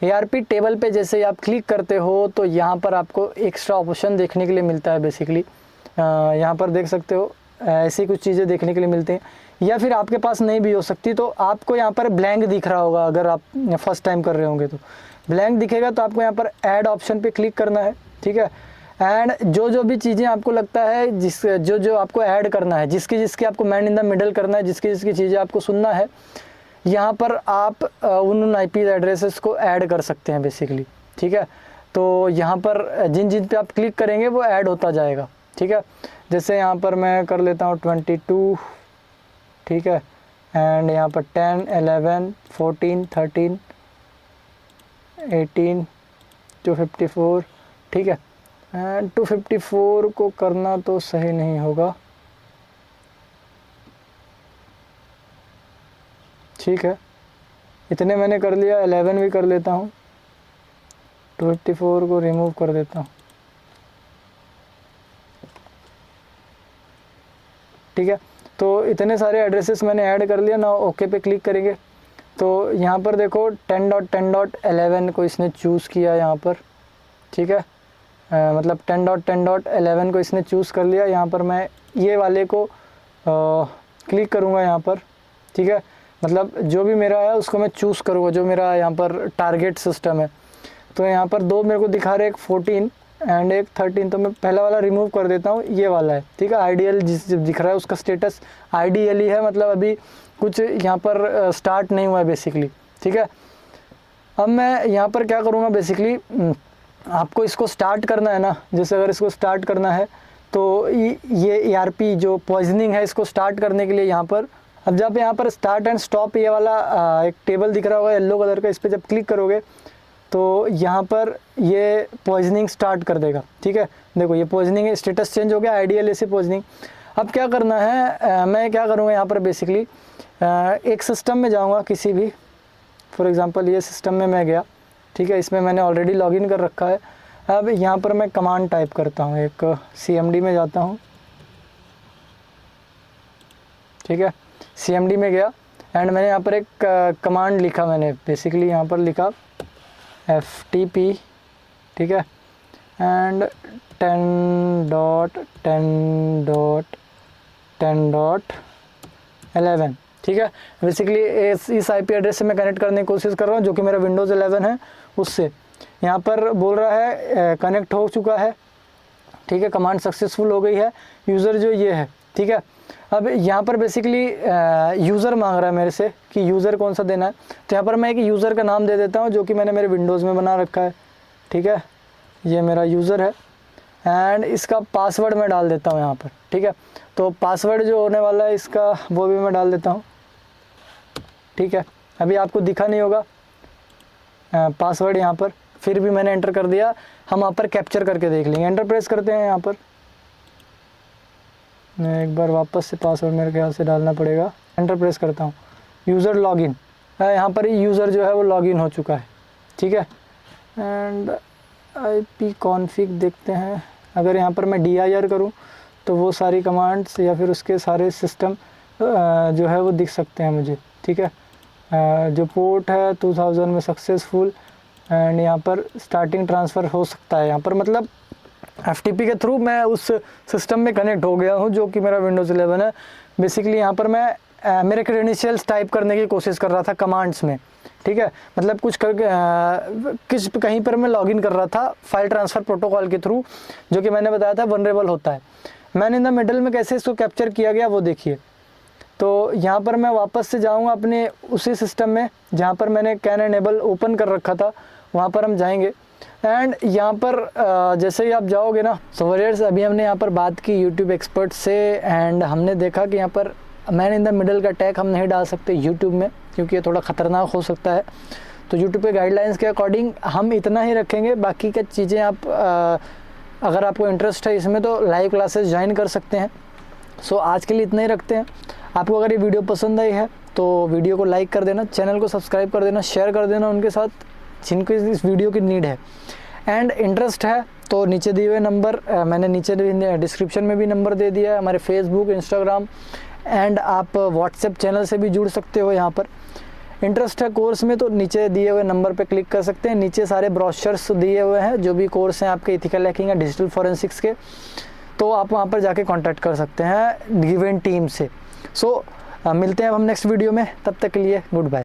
एआरपी टेबल पे जैसे आप क्लिक करते हो तो यहाँ पर आपको एक्स्ट्रा ऑप्शन देखने के लिए मिलता है। बेसिकली यहाँ पर देख सकते हो ऐसी कुछ चीज़ें देखने के लिए मिलती हैं, या फिर आपके पास नहीं भी हो सकती तो आपको यहाँ पर ब्लैंक दिख रहा होगा। अगर आप फर्स्ट टाइम कर रहे होंगे तो ब्लैंक दिखेगा, तो आपको यहाँ पर ऐड ऑप्शन पे क्लिक करना है, ठीक है। एंड जो जो भी चीज़ें आपको लगता है जो जो आपको ऐड करना है, जिसकी आपको मैन इन द मिडल करना है, जिसकी चीज़ें आपको सुनना है, यहाँ पर आप उन आईपी एड्रेसेस को ऐड कर सकते हैं बेसिकली, ठीक है। तो यहाँ पर जिन पे आप क्लिक करेंगे वो ऐड होता जाएगा, ठीक है। जैसे यहाँ पर मैं कर लेता हूँ 22, ठीक है। एंड यहाँ पर 10, 11, 14, 13, 18, 254, ठीक है। एंड 254 को करना तो सही नहीं होगा, ठीक है। इतने मैंने कर लिया, 11 भी कर लेता हूँ, 254 को रिमूव कर देता हूँ, ठीक है। तो इतने सारे एड्रेसेस मैंने ऐड कर लिया ना। ओके पे क्लिक करेंगे तो यहाँ पर देखो 10.10.11 को इसने चूज़ किया यहाँ पर, ठीक है। मतलब 10.10.11 को इसने चूज़ कर लिया। यहाँ पर मैं ये वाले को क्लिक करूँगा यहाँ पर, ठीक है। मतलब जो भी मेरा है उसको मैं चूज़ करूँगा, जो मेरा यहाँ पर टारगेट सिस्टम है। तो यहाँ पर दो मेरे को दिखा रहे, एक 14 एंड एक 13, तो मैं पहला वाला रिमूव कर देता हूँ, ये वाला है, ठीक है। आइडियल जिस दिख रहा है उसका स्टेटस आइडियल ही है, मतलब अभी कुछ यहाँ पर स्टार्ट नहीं हुआ है बेसिकली, ठीक है। अब मैं यहाँ पर क्या करूँगा, बेसिकली आपको इसको स्टार्ट करना है ना। जैसे अगर इसको स्टार्ट करना है तो ये ERP जो पॉइजनिंग है, इसको स्टार्ट करने के लिए यहाँ पर, अब जब यहाँ पर स्टार्ट एंड स्टॉप ये वाला एक टेबल दिख रहा होगा येलो कलर का, इस पर जब क्लिक करोगे तो यहाँ पर ये पॉइजनिंग स्टार्ट कर देगा, ठीक है। देखो ये पॉइजनिंग स्टेटस चेंज हो गया, आइडियल से पॉइजनिंग। अब क्या करना है, मैं क्या करूँगा यहाँ पर, बेसिकली एक सिस्टम में जाऊँगा किसी भी, फॉर एग्जांपल ये सिस्टम में मैं गया, ठीक है। इसमें मैंने ऑलरेडी लॉगिन कर रखा है। अब यहाँ पर मैं कमांड टाइप करता हूँ, एक CMD में जाता हूँ, ठीक है। CMD में गया एंड मैंने यहाँ पर एक कमांड लिखा, मैंने बेसिकली यहाँ पर लिखा FTP, ठीक है। एंड 10.10.10.11, ठीक है। बेसिकली इस IP एड्रेस से मैं कनेक्ट करने की कोशिश कर रहा हूँ, जो कि मेरा विंडोज़ 11 है उससे। यहाँ पर बोल रहा है कनेक्ट हो चुका है, ठीक है, कमांड सक्सेसफुल हो गई है। यूज़र जो ये है, ठीक है। अब यहाँ पर बेसिकली यूज़र मांग रहा है मेरे से कि यूज़र कौन सा देना है। तो यहाँ पर मैं एक यूज़र का नाम दे देता हूँ जो कि मैंने मेरे विंडोज़ में बना रखा है, ठीक है। ये मेरा यूज़र है एंड इसका पासवर्ड मैं डाल देता हूँ यहाँ पर, ठीक है। तो पासवर्ड जो होने वाला है इसका वो भी मैं डाल देता हूँ, ठीक है। अभी आपको दिखा नहीं होगा पासवर्ड यहाँ पर, फिर भी मैंने एंटर कर दिया। हम वहाँ पर कैप्चर करके देख लेंगे। एंटर प्रेस करते हैं यहाँ पर। मैं एक बार वापस से पासवर्ड मेरे ख्याल से डालना पड़ेगा। एंटर प्रेस करता हूँ, यूज़र लॉगिन, यहाँ पर यूज़र जो है वो लॉगिन हो चुका है, ठीक है। एंड IP कॉन्फ़िग देखते हैं। अगर यहाँ पर मैं dir करूँ तो वो सारी कमांड्स या फिर उसके सारे सिस्टम जो है वो दिख सकते हैं मुझे, ठीक है। जो पोर्ट है 2000 में सक्सेसफुल एंड यहाँ पर स्टार्टिंग ट्रांसफ़र हो सकता है। यहाँ पर मतलब FTP के थ्रू मैं उस सिस्टम में कनेक्ट हो गया हूँ जो कि मेरा विंडोज़ 11 है। बेसिकली यहाँ पर मैं मेरे क्रेडेंशियल्स टाइप करने की कोशिश कर रहा था कमांड्स में, ठीक है। मतलब कुछ करके कहीं पर मैं लॉगिन कर रहा था फाइल ट्रांसफ़र प्रोटोकॉल के थ्रू, जो कि मैंने बताया था वनरेबल होता है। मैन इन द मिडल में कैसे इसको कैप्चर किया गया वो देखिए। तो यहाँ पर मैं वापस से जाऊँगा अपने उसी सिस्टम में जहाँ पर मैंने कैन एनेबल ओपन कर रखा था, वहाँ पर हम जाएंगे। एंड यहाँ पर जैसे ही आप जाओगे ना, सो वरियर्स, अभी हमने यहाँ पर बात की यूट्यूब एक्सपर्ट से एंड हमने देखा कि यहाँ पर मैन इन द मिडल का टैग हम नहीं डाल सकते यूट्यूब में, क्योंकि ये थोड़ा ख़तरनाक हो सकता है। तो यूट्यूब पे गाइडलाइंस के अकॉर्डिंग हम इतना ही रखेंगे। बाकी की चीज़ें आप अगर आपको इंटरेस्ट है इसमें तो लाइव क्लासेस ज्वाइन कर सकते हैं। सो आज के लिए इतना ही रखते हैं। आपको अगर ये वीडियो पसंद आई है तो वीडियो को लाइक कर देना, चैनल को सब्सक्राइब कर देना, शेयर कर देना उनके साथ जिनको इस वीडियो की नीड है। एंड इंटरेस्ट है तो नीचे दिए हुए नंबर, मैंने नीचे डिस्क्रिप्शन में भी नंबर दे दिया है, हमारे फेसबुक, इंस्टाग्राम एंड आप व्हाट्सएप चैनल से भी जुड़ सकते हो। यहाँ पर इंटरेस्ट है कोर्स में तो नीचे दिए हुए नंबर पे क्लिक कर सकते हैं। नीचे सारे ब्रोशर्स दिए हुए हैं जो भी कोर्स हैं आपके इथिकल हैकिंग या डिजिटल फॉरेंसिक्स के, तो आप वहाँ पर जाके कांटेक्ट कर सकते हैं गिवन टीम से। सो मिलते हैं अब हम नेक्स्ट वीडियो में, तब तक के लिए गुड बाय।